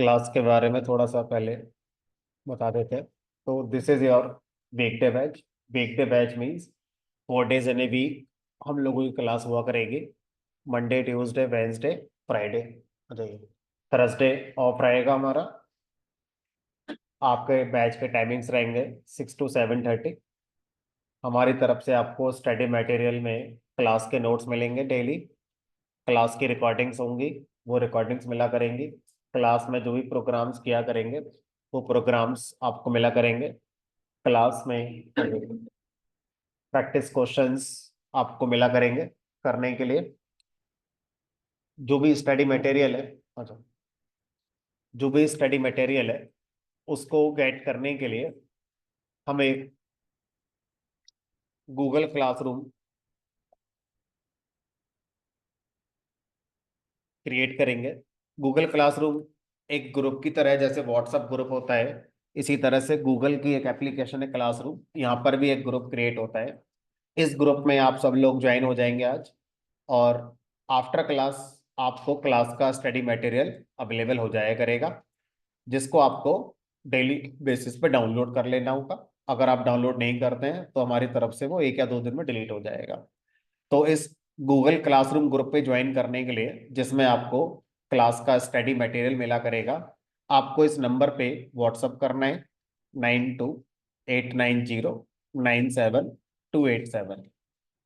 Class के बारे में थोड़ा सा पहले बता देते हैं। तो this is your weekday batch. Weekday batch means 4 days in a week हम लोगों की क्लास हुआ करेगी। Monday, Tuesday, Wednesday, Friday. Thursday off रहेगा हमारा। आपके बैच के टाइमिंग्स रहेंगे 6 to 7:30। हमारी तरफ से आपको स्टडी मटेरियल में क्लास के नोट्स मिलेंगे डेली। क्लास की रिकॉर्डिंग्स होंगी, वो रिकॉर्डिंग्स मिला करेंगी। क्लास में जो भी प्रोग्राम्स किया करेंगे वो प्रोग्राम्स आपको मिला करेंगे। क्लास में प्रैक्टिस क्वेश्चंस आपको मिला करेंगे करने के लिए। जो भी स्टडी मटेरियल है, अच्छा, जो भी स्टडी मटेरियल है उसको गेट करने के लिए हम एक गूगल क्लासरूम क्रिएट करेंगे। गूगल क्लासरूम एक ग्रुप की तरह, जैसे व्हाट्सएप ग्रुप होता है, इसी तरह से गूगल की एक एप्लीकेशन है क्लासरूम, यहाँ पर भी एक ग्रुप क्रिएट होता है। इस ग्रुप में आप सब लोग ज्वाइन हो जाएंगे आज। और आफ्टर क्लास आपको क्लास का स्टडी मटेरियल अवेलेबल हो जाया करेगा, जिसको आपको डेली बेसिस पे डाउनलोड कर लेना होगा। अगर आप डाउनलोड नहीं करते हैं तो हमारी तरफ से वो 1 या 2 दिन में डिलीट हो जाएगा। तो इस गूगल क्लासरूम ग्रुप पे ज्वाइन करने के लिए, जिसमें आपको क्लास का स्टडी मटेरियल मिला करेगा, आपको इस नंबर पे व्हाट्सअप करना है, 9289097287।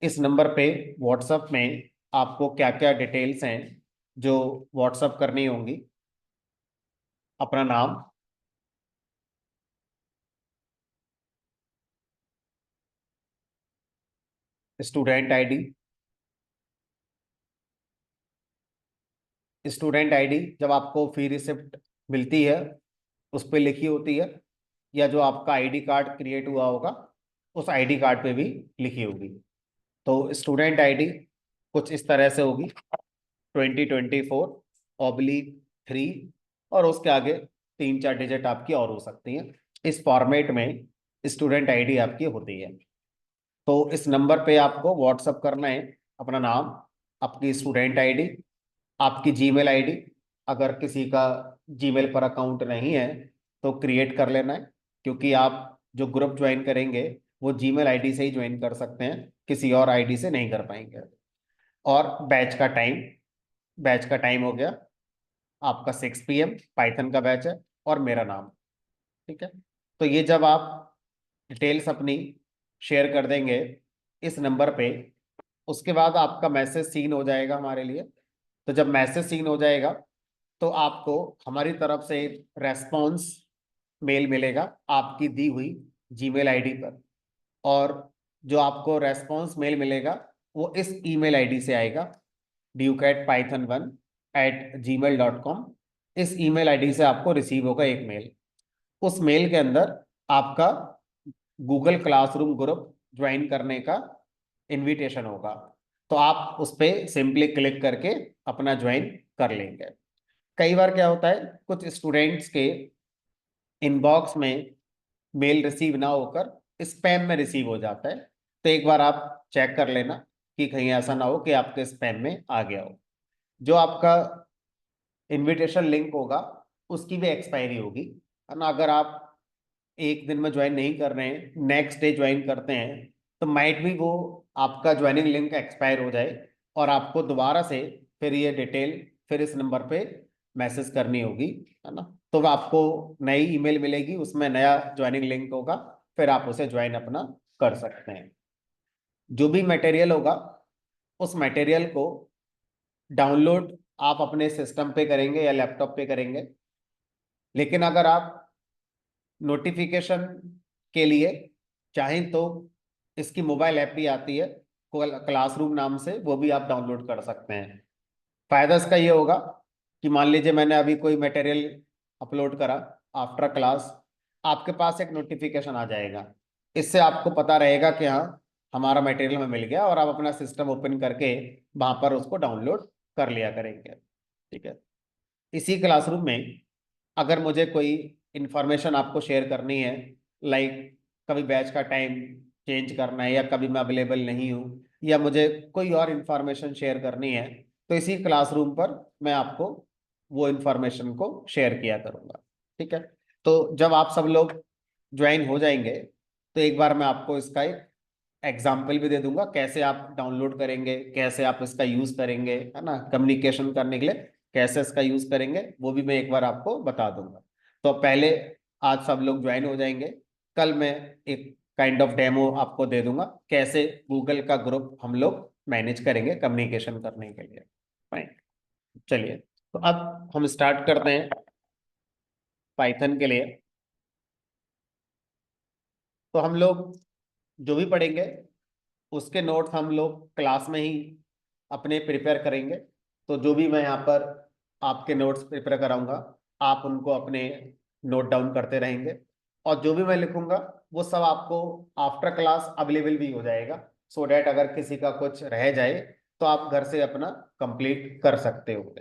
इस नंबर पे व्हाट्सअप में आपको क्या क्या डिटेल्स हैं जो व्हाट्सअप करनी होंगी, अपना नाम, स्टूडेंट आईडी। स्टूडेंट आईडी जब आपको फी रिसिप्ट मिलती है उस पर लिखी होती है, या जो आपका आईडी कार्ड क्रिएट हुआ होगा उस आईडी कार्ड पे भी लिखी होगी। तो स्टूडेंट आईडी कुछ इस तरह से होगी, 2024/3, और उसके आगे 3-4 डिजिट आपकी और हो सकती हैं। इस फॉर्मेट में स्टूडेंट आईडी आपकी होती है। तो इस नंबर पे आपको व्हाट्सअप करना है अपना नाम, आपकी स्टूडेंट आईडी, आपकी जीमेल आईडी। अगर किसी का जीमेल पर अकाउंट नहीं है तो क्रिएट कर लेना है, क्योंकि आप जो ग्रुप ज्वाइन करेंगे वो जीमेल आईडी से ही ज्वाइन कर सकते हैं, किसी और आईडी से नहीं कर पाएंगे। और बैच का टाइम हो गया आपका 6 PM, पाइथन का बैच है और मेरा नाम। ठीक है। तो ये जब आप डिटेल्स अपनी शेयर कर देंगे इस नंबर पे, उसके बाद आपका मैसेज सीन हो जाएगा हमारे लिए। तो जब मैसेज सीन हो जाएगा तो आपको हमारी तरफ से रेस्पॉन्स मेल मिलेगा आपकी दी हुई जीमेल आईडी पर। और जो आपको रेस्पॉन्स मेल मिलेगा वो इस ईमेल आईडी से आएगा, ducat python1@gmail.com। इस ईमेल आईडी से आपको रिसीव होगा एक मेल। उस मेल के अंदर आपका गूगल क्लासरूम ग्रुप ज्वाइन करने का इनविटेशन होगा। तो आप उस पर सिंपली क्लिक करके अपना ज्वाइन कर लेंगे। कई बार क्या होता है, कुछ स्टूडेंट्स के इनबॉक्स में मेल रिसीव ना होकर स्पैम में रिसीव हो जाता है। तो एक बार आप चेक कर लेना कि कहीं ऐसा ना हो कि आपके स्पैम में आ गया हो। जो आपका इनविटेशन लिंक होगा उसकी भी एक्सपायरी होगी, है ना। अगर आप एक दिन में ज्वाइन नहीं कर रहे हैं, नेक्स्ट डे ज्वाइन करते हैं, तो माइट भी वो आपका ज्वाइनिंग लिंक एक्सपायर हो जाए और आपको दोबारा से फिर ये डिटेल फिर इस नंबर पे मैसेज करनी होगी, है ना। तो वो आपको नई ईमेल मिलेगी, उसमें नया ज्वाइनिंग लिंक होगा, फिर आप उसे ज्वाइन अपना कर सकते हैं। जो भी मटेरियल होगा उस मटेरियल को डाउनलोड आप अपने सिस्टम पे करेंगे या लैपटॉप पे करेंगे। लेकिन अगर आप नोटिफिकेशन के लिए चाहें तो इसकी मोबाइल ऐप भी आती है क्लासरूम नाम से, वो भी आप डाउनलोड कर सकते हैं। फायदा इसका ये होगा कि मान लीजिए मैंने अभी कोई मटेरियल अपलोड करा, आफ्टर क्लास आपके पास एक नोटिफिकेशन आ जाएगा। इससे आपको पता रहेगा कि हाँ हमारा मटेरियल में मिल गया, और आप अपना सिस्टम ओपन करके वहां पर उसको डाउनलोड कर लिया करेंगे। ठीक है। इसी क्लासरूम में अगर मुझे कोई इंफॉर्मेशन आपको शेयर करनी है, लाइक कभी बैच का टाइम चेंज करना है, या कभी मैं अवेलेबल नहीं हूँ, या मुझे कोई और इंफॉर्मेशन शेयर करनी है, तो इसी क्लासरूम पर मैं आपको वो इंफॉर्मेशन को शेयर किया करूंगा। ठीक है, तो जब आप सब लोग ज्वाइन हो जाएंगे तो एक बार मैं आपको इसका एक एग्जाम्पल भी दे दूंगा, कैसे आप डाउनलोड करेंगे, कैसे आप इसका यूज करेंगे, है ना, कम्युनिकेशन करने के लिए कैसे इसका यूज करेंगे, वो भी मैं एक बार आपको बता दूंगा। तो पहले आज सब लोग ज्वाइन हो जाएंगे, कल मैं एक काइंड ऑफ डेमो आपको दे दूंगा कैसे गूगल का ग्रुप हम लोग मैनेज करेंगे कम्युनिकेशन करने के लिए। फाइन, चलिए तो अब हम स्टार्ट करते हैं पाइथन के लिए। तो हम लोग जो भी पढ़ेंगे उसके नोट्स हम लोग क्लास में ही अपने प्रिपेयर करेंगे। तो जो भी मैं यहाँ पर आपके नोट्स प्रिपेयर कराऊंगा, आप उनको अपने नोट डाउन करते रहेंगे, और जो भी मैं लिखूंगा वो सब आपको आफ्टर क्लास अवेलेबल भी हो जाएगा, सो डैट अगर किसी का कुछ रह जाए तो आप घर से अपना कंप्लीट कर सकते हो।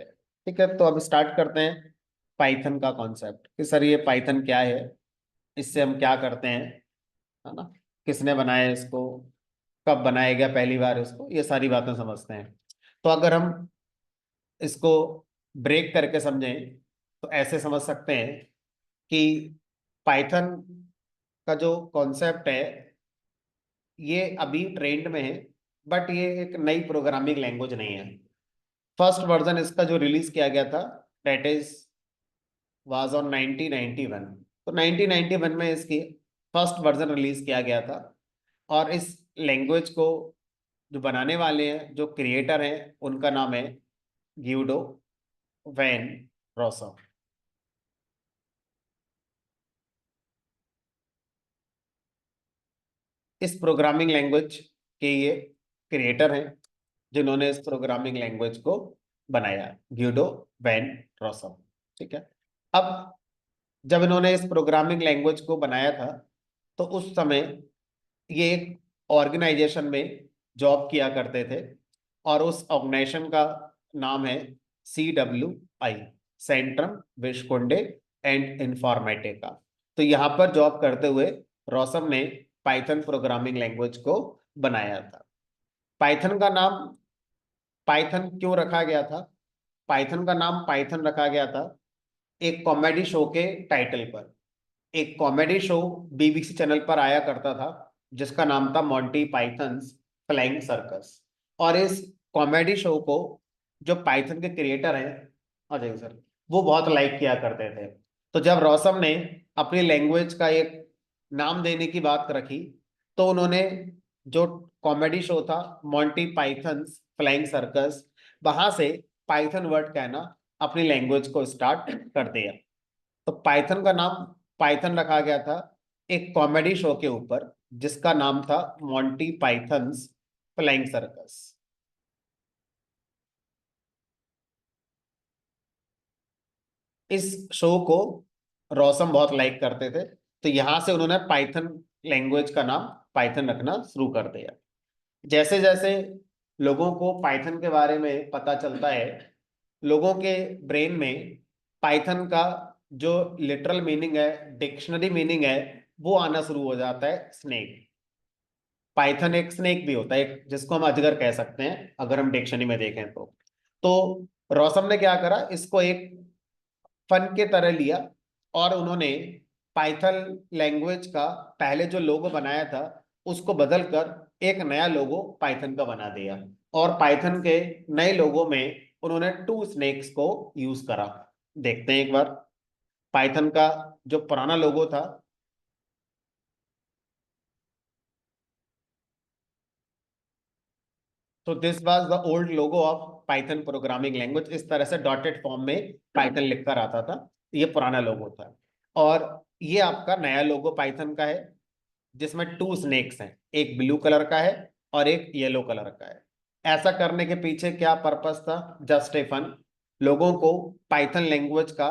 ठीक है, तो अब स्टार्ट करते हैं पाइथन का कॉन्सेप्ट कि सर ये पाइथन क्या है, इससे हम क्या करते हैं, है ना, किसने बनाया इसको, कब बनाया गया पहली बार इसको, ये सारी बातें समझते हैं। तो अगर हम इसको ब्रेक करके समझें तो ऐसे समझ सकते हैं कि पाइथन का जो कॉन्सेप्ट है ये अभी ट्रेंड में है, बट ये एक नई प्रोग्रामिंग लैंग्वेज नहीं है। फर्स्ट वर्जन इसका जो रिलीज किया गया था दैट इज वाज ऑन 1991। तो 1991 में इसकी फर्स्ट वर्जन रिलीज किया गया था, और इस लैंग्वेज को जो बनाने वाले हैं, जो क्रिएटर हैं, उनका नाम है ग्यूडो वैन रॉसम। इस प्रोग्रामिंग लैंग्वेज के ये क्रिएटर हैं जिन्होंने इस प्रोग्रामिंग लैंग्वेज को बनाया, ग्यूडो वैन रॉसम। ठीक है, अब जब इन्होंने इस प्रोग्रामिंग लैंग्वेज को बनाया था तो उस समय ये एक ऑर्गेनाइजेशन में जॉब किया करते थे, और उस ऑर्गेनाइजेशन का नाम है CWI, सेंट्रम विस्कोंडे एंड इंफॉर्मेटिका। तो यहाँ पर जॉब करते हुए रोसम ने पाइथन प्रोग्रामिंग लैंग्वेज को बनाया था। पाइथन का नाम पाइथन क्यों रखा गया था? पाइथन का नाम पाइथन रखा गया था एक कॉमेडी शो के टाइटल पर। एक कॉमेडी शो BBC चैनल पर आया करता था जिसका नाम था मॉन्टी पाइथन्स फ्लाइंग सर्कस, और इस कॉमेडी शो को जो पाइथन के क्रिएटर हैं अजय सर, वो बहुत लाइक किया करते थे। तो जब रोसम ने अपनी लैंग्वेज का एक नाम देने की बात रखी तो उन्होंने जो कॉमेडी शो था मॉन्टी पाइथन्स फ्लाइंग सर्कस, वहां से पाइथन वर्ड कहना अपनी लैंग्वेज को स्टार्ट कर दिया। तो पाइथन का नाम पाइथन रखा गया था एक कॉमेडी शो के ऊपर जिसका नाम था मॉन्टी पाइथन्स फ्लाइंग सर्कस। इस शो को रोसम बहुत लाइक करते थे, तो यहां से उन्होंने पाइथन लैंग्वेज का नाम पाइथन रखना शुरू कर दिया। जैसे जैसे लोगों को पाइथन के बारे में पता चलता है, लोगों के ब्रेन में पाइथन का जो लिटरल मीनिंग है, डिक्शनरी मीनिंग है, वो आना शुरू हो जाता है स्नेक। पाइथन एक स्नेक भी होता है, एक जिसको हम अजगर कह सकते हैं अगर हम डिक्शनरी में देखें तो रोसम ने क्या करा, इसको एक फन के तरह लिया, और उन्होंने पाइथन लैंग्वेज का पहले जो लोगो बनाया था उसको बदलकर एक नया लोगो पाइथन का बना दिया, और पाइथन के नए लोगो में उन्होंने टू स्नेक्स को यूज करा। देखते हैं एक बार पाइथन का जो पुराना लोगो था। तो this was the old logo of Python programming language. इस तरह से डॉटेड फॉर्म में पाइथन लिखकर आता था, ये पुराना लोगो था। और ये आपका नया लोगो पाइथन का है जिसमें टू स्नेक्स हैं, एक ब्लू कलर का है और एक येलो कलर का है। ऐसा करने के पीछे क्या पर्पस था? Just a fun. लोगों को पाइथन लैंग्वेज का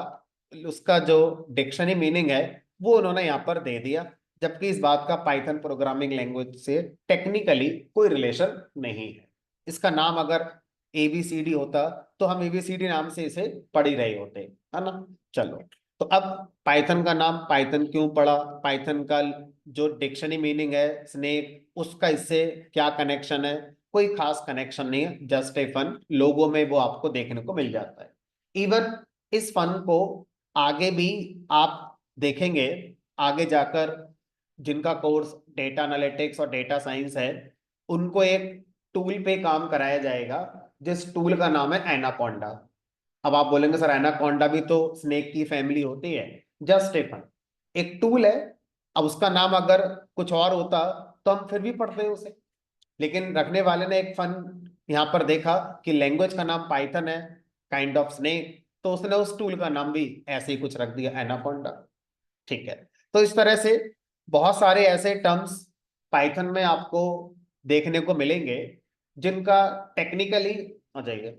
उसका जो डिक्शनरी मीनिंग है वो उन्होंने यहाँ पर दे दिया, जबकि इस बात का पाइथन प्रोग्रामिंग लैंग्वेज से टेक्निकली कोई रिलेशन नहीं है। इसका नाम अगर ABCD होता तो हम ABCD नाम से इसे पढ़ ही रहे होते, है ना। चलो, तो अब पाइथन का नाम पाइथन क्यों पड़ा, पाइथन का जो डिक्शनरी मीनिंग है स्नेक, उसका इससे क्या कनेक्शन है? कोई खास कनेक्शन नहीं है, जस्ट ए फन। लोगों में वो आपको देखने को मिल जाता है। इवन इस फन को आगे भी आप देखेंगे, आगे जाकर जिनका कोर्स डेटा एनालिटिक्स और डेटा साइंस है उनको एक टूल पे काम कराया जाएगा, जिस टूल का नाम है एनाकोंडा। अब आप बोलेंगे सर एनाकोंडा भी तो स्नेक की फैमिली होती है। जस्ट ए फन, एक टूल है। अब उसका नाम अगर कुछ और होता तो हम फिर भी पढ़ते हैं उसे, लेकिन रखने वाले ने एक फन यहाँ पर देखा कि लैंग्वेज का नाम पाइथन है, काइंड ऑफ स्नेक, तो उसने उस टूल का नाम भी ऐसे ही कुछ रख दिया, एनाकोंडा। ठीक है। तो इस तरह से बहुत सारे ऐसे टर्म्स पाइथन में आपको देखने को मिलेंगे जिनका टेक्निकली, आ जाइए,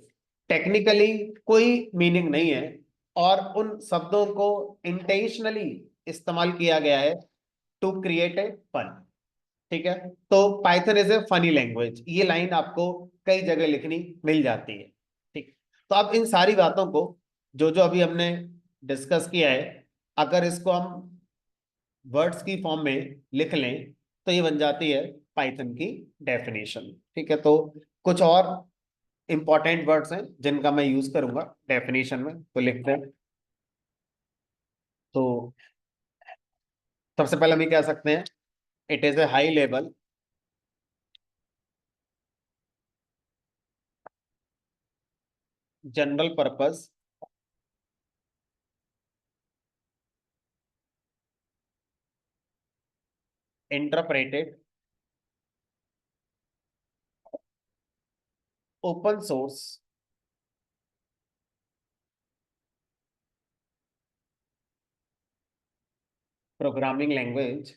टेक्निकली कोई मीनिंग नहीं है, और उन शब्दों को इंटेंशनली इस्तेमाल किया गया है टू क्रिएट ए फन। ठीक है। तो Python is a funny language, ये लाइन आपको कई जगह लिखनी मिल जाती है। ठीक। तो अब इन सारी बातों को जो जो अभी हमने डिस्कस किया है, अगर इसको हम वर्ड्स की फॉर्म में लिख लें तो ये बन जाती है पाइथन की डेफिनेशन। ठीक है। तो कुछ और इंपॉर्टेंट वर्ड्स हैं जिनका मैं यूज करूंगा डेफिनेशन में, तो लिखते हैं। तो सबसे पहले हम ये कह सकते हैं, it is a high level general purpose interpreted open source programming language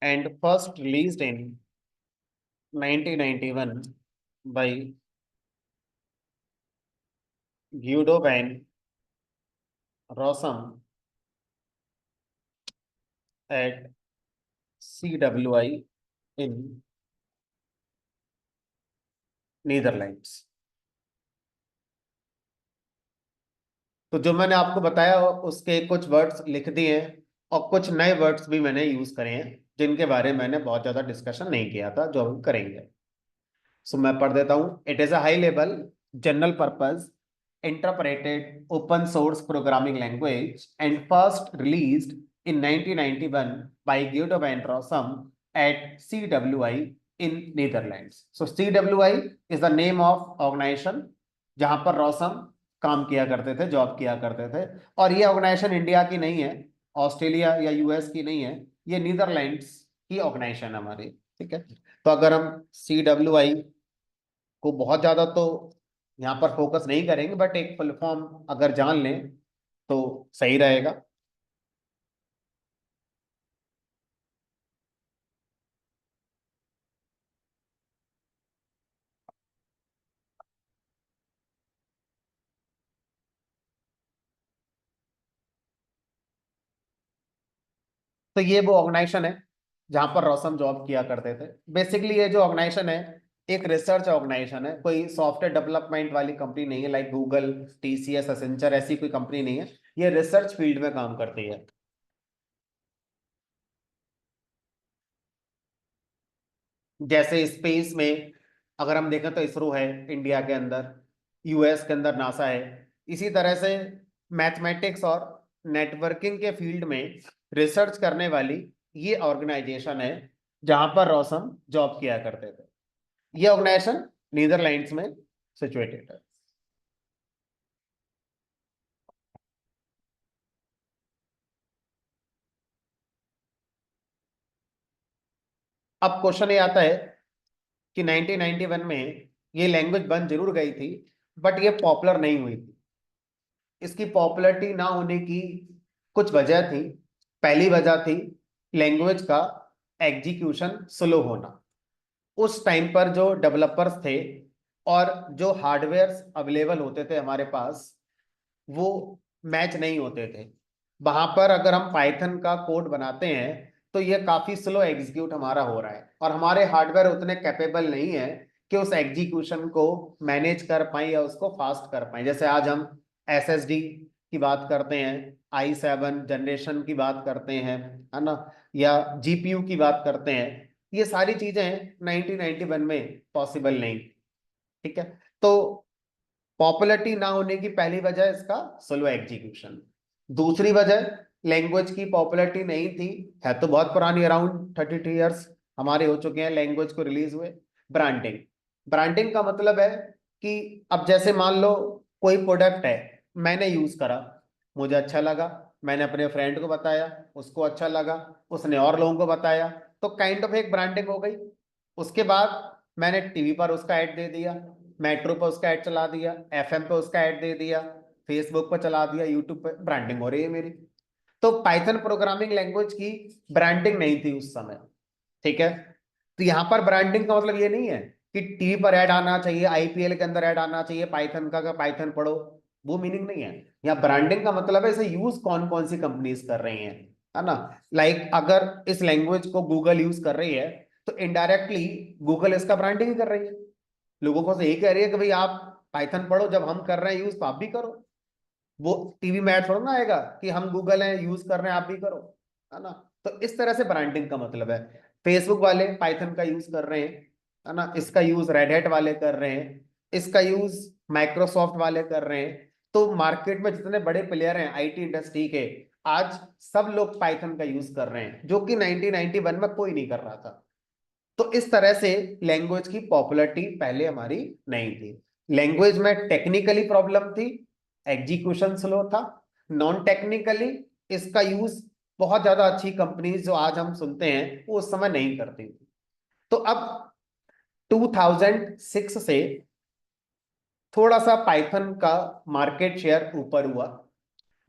and first released in 1991 by Guido van Rossum at CWI in Netherlands. तो जो मैंने आपको बताया उसके कुछ वर्ड्स लिख दिए हैं, और कुछ नए वर्ड्स भी मैंने यूज करे हैं जिनके बारे में मैंने बहुत ज्यादा डिस्कशन नहीं किया था, जो हम करेंगे। सो मैं पढ़ देता हूं। It is a high level general purpose interpreted open source programming language and first released in 1991 by Guido van Rossum at CWI in Netherlands. So CWI is the name of organization जहां पर रॉसम काम किया करते थे, job किया करते थे। और ये ऑर्गेनाइजेशन इंडिया की नहीं है, ऑस्ट्रेलिया या यूएस की नहीं है, ये नीदरलैंड्स की ऑर्गेनाइजेशन हमारी। ठीक है। तो अगर हम CWI को बहुत ज्यादा तो यहाँ पर फोकस नहीं करेंगे, बट एक फुल फॉर्म अगर जान लें तो सही रहेगा। तो ये वो ऑर्गेनाइजेशन है जहां पर रौसम जॉब किया करते थे। बेसिकली ये जो ऑर्गेनाइजेशन है एक रिसर्च ऑर्गेनाइजेशन है, कोई सॉफ्टवेयर डेवलपमेंट वाली कंपनी नहीं है, लाइक गूगल, TCS, एसेंचर, ऐसी कोई कंपनी नहीं है। ये रिसर्च फील्ड में काम करती है। जैसे स्पेस में अगर हम देखें तो इसरो है इंडिया के अंदर, यूएस के अंदर नासा है। इसी तरह से मैथमेटिक्स और नेटवर्किंग के फील्ड में रिसर्च करने वाली ये ऑर्गेनाइजेशन है जहां पर रौसम जॉब किया करते थे। ये ऑर्गेनाइजेशन नीदरलैंड्स में सिचुएटेड है। अब क्वेश्चन ये आता है कि 1991 में ये लैंग्वेज बन जरूर गई थी, बट ये पॉपुलर नहीं हुई थी। इसकी पॉपुलैरिटी ना होने की कुछ वजह थी। पहली वजह थी लैंग्वेज का एग्जीक्यूशन स्लो होना। उस टाइम पर जो डेवलपर्स थे और जो हार्डवेयर अवेलेबल होते थे हमारे पास, वो मैच नहीं होते थे। वहां पर अगर हम पाइथन का कोड बनाते हैं तो ये काफी स्लो एग्जीक्यूट हमारा हो रहा है, और हमारे हार्डवेयर उतने कैपेबल नहीं है कि उस एग्जीक्यूशन को मैनेज कर पाए या उसको फास्ट कर पाए। जैसे आज हम SSD की बात करते हैं, i7 जनरेशन की बात करते हैं, है ना, या GPU की बात करते हैं, ये सारी चीजें 1991 में पॉसिबल नहीं। ठीक है, तो पॉपुलरिटी ना होने की पहली वजह इसका स्लो एग्जीक्यूशन। दूसरी वजह, लैंग्वेज की पॉपुलरिटी नहीं थी, है तो बहुत पुरानी, अराउंड 32 ईयर्स हमारे हो चुके हैं लैंग्वेज को रिलीज हुए। ब्रांडिंग, ब्रांडिंग का मतलब है कि अब जैसे मान लो कोई प्रोडक्ट है, मैंने यूज करा, मुझे अच्छा लगा, मैंने अपने फ्रेंड को बताया, उसको अच्छा लगा, उसने और लोगों को बताया, तो काइंड ऑफ एक ब्रांडिंग हो गई। उसके बाद मैंने टीवी पर उसका ऐड दे दिया, मेट्रो पर उसका ऐड चला दिया, एफएम पे उसका ऐड दे दिया, फेसबुक पर चला दिया, यूट्यूब पे, ब्रांडिंग हो रही है मेरी। तो पाइथन प्रोग्रामिंग लैंग्वेज की ब्रांडिंग नहीं थी उस समय। ठीक है, तो यहां पर ब्रांडिंग का मतलब ये नहीं है कि टीवी पर ऐड आना चाहिए, आईपीएल के अंदर ऐड आना चाहिए पाइथन का पाइथन पढ़ो, वो मीनिंग नहीं है। यहाँ ब्रांडिंग का मतलब है इसे यूज कौन कौन सी कंपनीज कर रही हैं, है ना। लाइक अगर इस लैंग्वेज को गूगल यूज कर रही है, तो इनडायरेक्टली गूगल इसका ब्रांडिंग ही कर रही है, लोगों को से यही कह रही है कि भाई आप पाइथन पढ़ो, जब हम कर रहे हैं यूज तो आप भी करो। वो टीवी में ऐड थोड़ा ना आएगा कि हम गूगल हैं यूज कर रहे हैं आप भी करो, है ना। तो इस तरह से ब्रांडिंग का मतलब है। फेसबुक वाले पाइथन का यूज कर रहे हैं, है ना, इसका यूज रेड हैट वाले कर रहे हैं, इसका यूज माइक्रोसॉफ्ट वाले कर रहे हैं। तो मार्केट में जितने बड़े प्लेयर हैं आईटी इंडस्ट्री के, आज सब लोग पाइथन का यूज कर रहे हैं, जो कि 1991 में कोई नहीं कर रहा था। तो इस तरह से लैंग्वेज की पॉपुलरिटी पहले हमारी नहीं थी। लैंग्वेज में टेक्निकली प्रॉब्लम थी, एग्जीक्यूशन स्लो था। नॉन टेक्निकली इसका यूज बहुत ज्यादा अच्छी कंपनीज जो आज हम सुनते हैं वो उस समय नहीं करती थी। तो अब 2006 से थोड़ा सा पाइथन का मार्केट शेयर ऊपर हुआ,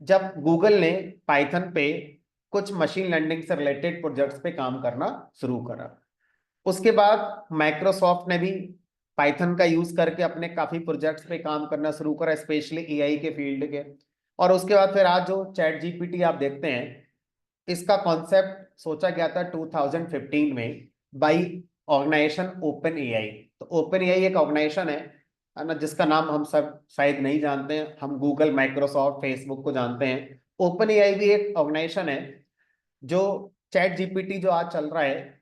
जब गूगल ने पाइथन पे कुछ मशीन लर्निंग से रिलेटेड प्रोजेक्ट्स पे काम करना शुरू करा। उसके बाद माइक्रोसॉफ्ट ने भी पाइथन का यूज करके अपने काफी प्रोजेक्ट्स पे काम करना शुरू करा, स्पेशली एआई के फील्ड के। और उसके बाद फिर आज जो चैट जीपीटी आप देखते हैं, इसका कॉन्सेप्ट सोचा गया था 2015 में बाई ऑर्गेनाइजेशन ओपन एआई। तो ओपन एआई एक ऑर्गेनाइजेशन है ना, जिसका नाम हम सब शायद नहीं जानते हैं, हम गूगल, माइक्रोसॉफ्ट, फेसबुक को जानते हैं। ओपन एआई भी एक ऑर्गेनाइजेशन है जो चैट जीपीटी जो आज चल रहा है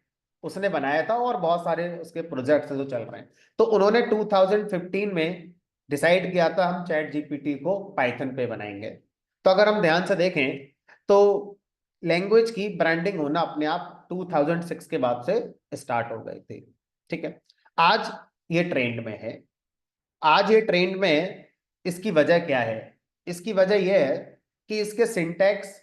उसने बनाया था, और बहुत सारे उसके प्रोजेक्ट्स जो चल रहे हैं। तो उन्होंने 2015 में डिसाइड किया था हम चैट जीपीटी को पाइथन पे बनाएंगे। तो अगर हम ध्यान से देखें तो लैंग्वेज की ब्रांडिंग होना अपने आप 2006 के बाद से स्टार्ट हो गई थी। ठीक है, आज ये ट्रेंड में है, आज ये ट्रेंड में है। इसकी वजह क्या है? इसकी वजह यह है कि इसके सिंटैक्स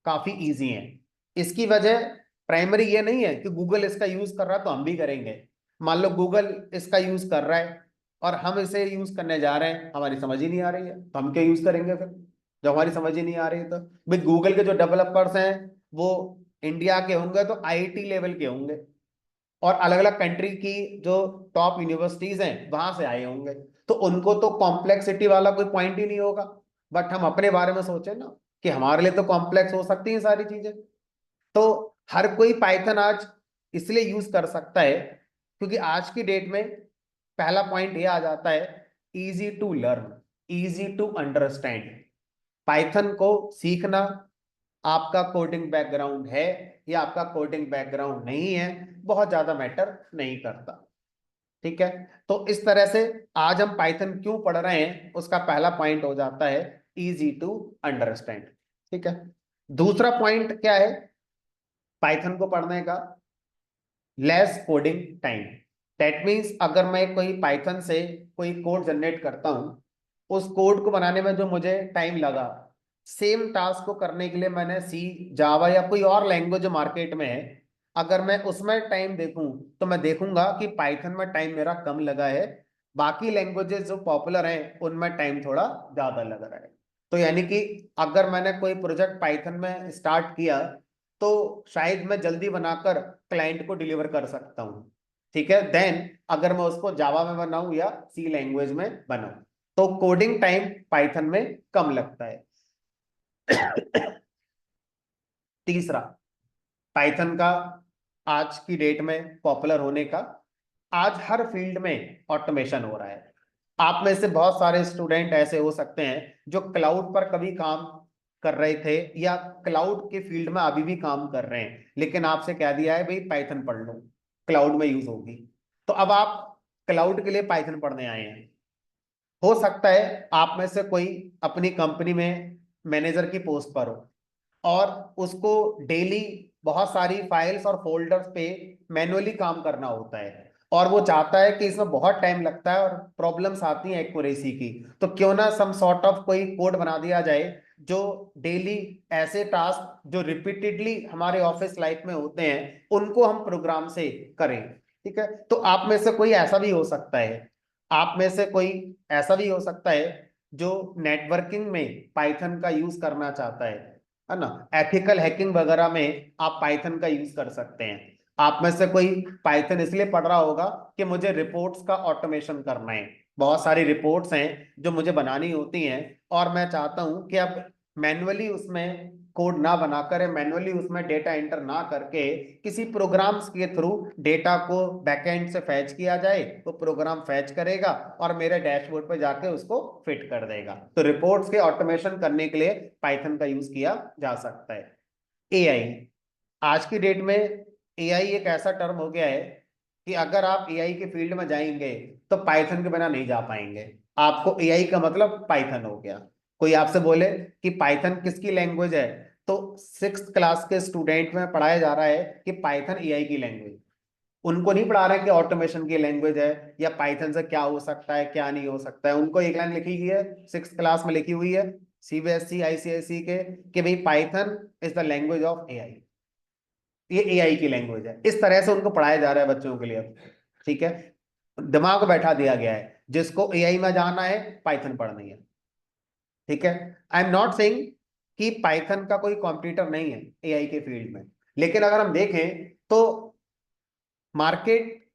काफी इजी हैं। इसकी वजह प्राइमरी ये नहीं है कि गूगल इसका यूज कर रहा है तो हम भी करेंगे। मान लो गूगल इसका यूज कर रहा है और हम इसे यूज करने जा रहे हैं, हमारी समझ ही नहीं आ रही है तो हम क्या यूज करेंगे फिर, जब हमारी समझ ही नहीं आ रही है तो। भाई गूगल के जो डेवलपर्स हैं वो इंडिया के होंगे तो आईआईटी लेवल के होंगे, और अलग अलग कंट्री की जो टॉप यूनिवर्सिटीज हैं वहां से आए होंगे, तो उनको तो कॉम्प्लेक्सिटी वाला कोई पॉइंट ही नहीं होगा। बट हम अपने बारे में सोचे ना कि हमारे लिए तो कॉम्प्लेक्स हो सकती हैं सारी चीजें। तो हर कोई पाइथन आज इसलिए यूज कर सकता है क्योंकि आज की डेट में पहला पॉइंट ये आ जाता है, easy to learn, easy to understand. Python को सीखना, आपका कोडिंग बैकग्राउंड है या आपका कोडिंग बैकग्राउंड नहीं है, बहुत ज्यादा मैटर नहीं करता। ठीक है, तो इस तरह से आज हम पाइथन क्यों पढ़ रहे हैं उसका पहला पॉइंट हो जाता है इजी टू अंडरस्टैंड। ठीक है, दूसरा पॉइंट क्या है पाइथन को पढ़ने का? Less coding time. That means अगर मैं कोई पाइथन से कोई कोड जनरेट करता हूं, उस कोड को बनाने में जो मुझे टाइम लगा, सेम टास्क को करने के लिए मैंने सी, जावा या कोई और लैंग्वेज जो मार्केट में है, अगर मैं उसमें टाइम देखूं तो मैं देखूंगा कि पाइथन में टाइम मेरा कम लगा है, बाकी लैंग्वेजेस जो पॉपुलर हैं उनमें टाइम थोड़ा ज्यादा लग रहा है। तो यानी कि अगर मैंने कोई प्रोजेक्ट पाइथन में स्टार्ट किया तो शायद मैं जल्दी बनाकर क्लाइंट को डिलीवर कर सकता हूं। ठीक है, देन अगर मैं उसको जावा में बनाऊं या सी लैंग्वेज में बनाऊं, तो कोडिंग टाइम पाइथन में कम लगता है। तीसरा, पाइथन का आज की डेट में पॉपुलर होने का, आज हर फील्ड में ऑटोमेशन हो रहा है। आप में से बहुत सारे स्टूडेंट ऐसे हो सकते हैं जो क्लाउड पर कभी काम कर रहे थे या क्लाउड के फील्ड में अभी भी काम कर रहे हैं, लेकिन आपसे कह दिया है भाई पाइथन पढ़ लो। क्लाउड में यूज होगी। तो अब आप क्लाउड के लिए पाइथन पढ़ने आए हैं। हो सकता है आप में से कोई अपनी कंपनी में मैनेजर की पोस्ट पर हो और उसको डेली बहुत सारी फाइल्स और फोल्डर्स पे मैनुअली काम करना होता है, और वो चाहता है कि इसमें बहुत टाइम लगता है और प्रॉब्लम्स आती हैं एक्यूरेसी की। तो क्यों ना सम सॉर्ट ऑफ कोई कोड बना दिया जाए जो डेली ऐसे टास्क जो रिपीटेडली हमारे ऑफिस लाइफ में होते हैं उनको हम प्रोग्राम से करें। ठीक है, तो आप में से कोई ऐसा भी हो सकता है, आप में से कोई ऐसा भी हो सकता है जो नेटवर्किंग में पाइथन का यूज करना चाहता है ना। एथिकल हैकिंग वगैरह में आप पाइथन का यूज कर सकते हैं। आप में से कोई पाइथन इसलिए पढ़ रहा होगा कि मुझे रिपोर्ट्स का ऑटोमेशन करना है, बहुत सारी रिपोर्ट्स हैं जो मुझे बनानी होती हैं, और मैं चाहता हूं कि अब मैन्युअली उसमें कोड ना बनाकर, मैन्युअली उसमें डेटा एंटर ना करके किसी प्रोग्राम्स के थ्रू डेटा को बैकएंड से फैच किया जाए, तो प्रोग्राम फैच करेगा और मेरे डैशबोर्ड पर जाके उसको फिट कर देगा। तो रिपोर्ट्स के ऑटोमेशन करने के लिए पाइथन का यूज किया जा सकता है। एआई, आज की डेट में एआई एक ऐसा टर्म हो गया है कि अगर आप एआई के फील्ड में जाएंगे तो पाइथन के बिना नहीं जा पाएंगे। आपको एआई का मतलब पाइथन हो गया। कोई आपसे बोले कि पाइथन किसकी लैंग्वेज है, तो 6th क्लास के स्टूडेंट में पढ़ाया जा रहा है कि पाइथन एआई की लैंग्वेज। उनको नहीं पढ़ा रहे कि ऑटोमेशन की लैंग्वेज है या पाइथन से क्या हो सकता है क्या नहीं हो सकता है। उनको एक लाइन लिखी हुई है, 6th क्लास में लिखी हुई है सीबीएसई आईसीएसई के, कि भाई Python is the language of AI, ये एआई की लैंग्वेज है। इस तरह से उनको पढ़ाया जा रहा है बच्चों के लिए अब। ठीक है, दिमाग को बैठा दिया गया है, जिसको एआई में जाना है पाइथन पढ़नी है। ठीक है, आई एम नॉट सेइंग कि पाइथन का कोई कॉम्पिटिटर नहीं है एआई के फील्ड में, लेकिन अगर हम देखें तो मार्केट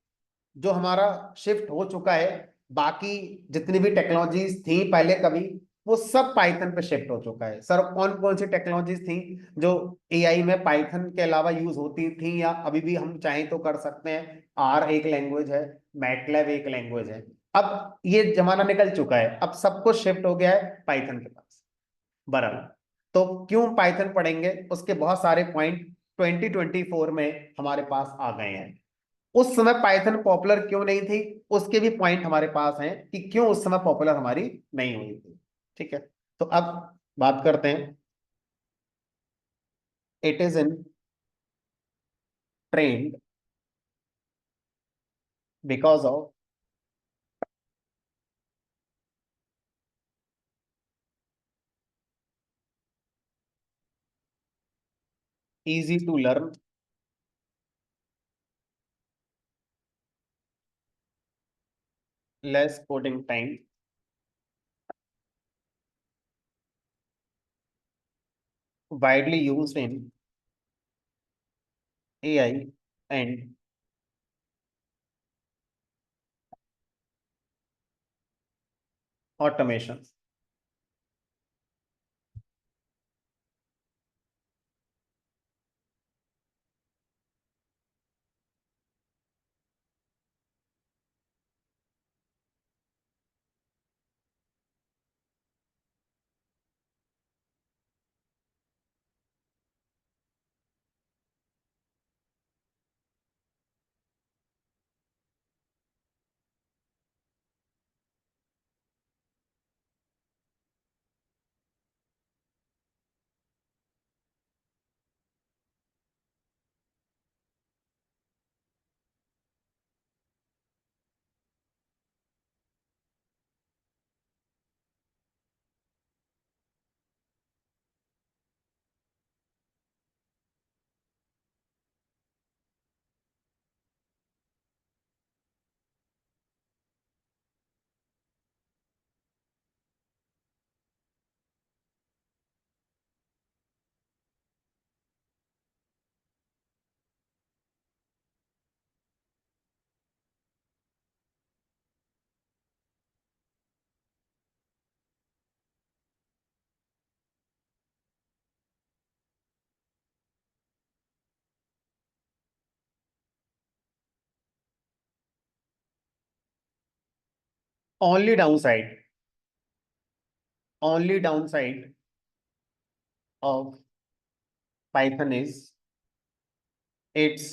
जो हमारा शिफ्ट हो चुका है, बाकी जितनी भी टेक्नोलॉजीज थी पहले कभी, वो सब पाइथन पे शिफ्ट हो चुका है। सर कौन कौन सी टेक्नोलॉजीज थी जो एआई में पाइथन के अलावा यूज होती थी या अभी भी हम चाहें तो कर सकते हैं? आर एक लैंग्वेज है, मैटलैब एक लैंग्वेज है। अब ये जमाना निकल चुका है, अब सब कुछ शिफ्ट हो गया है पाइथन के पास। बराबर, तो क्यों पाइथन पढ़ेंगे? उसके बहुत सारे पॉइंट 2024 में हमारे पास आ गए हैं। उस समय पाइथन पॉपुलर क्यों नहीं थी, उसके भी पॉइंट हमारे पास हैं कि क्यों उस समय पॉपुलर हमारी नहीं हुई थी। ठीक है, तो अब बात करते हैं। It is in trend because of easy to learn, less coding time, widely used in AI and automation. Only downside, only downside of Python is its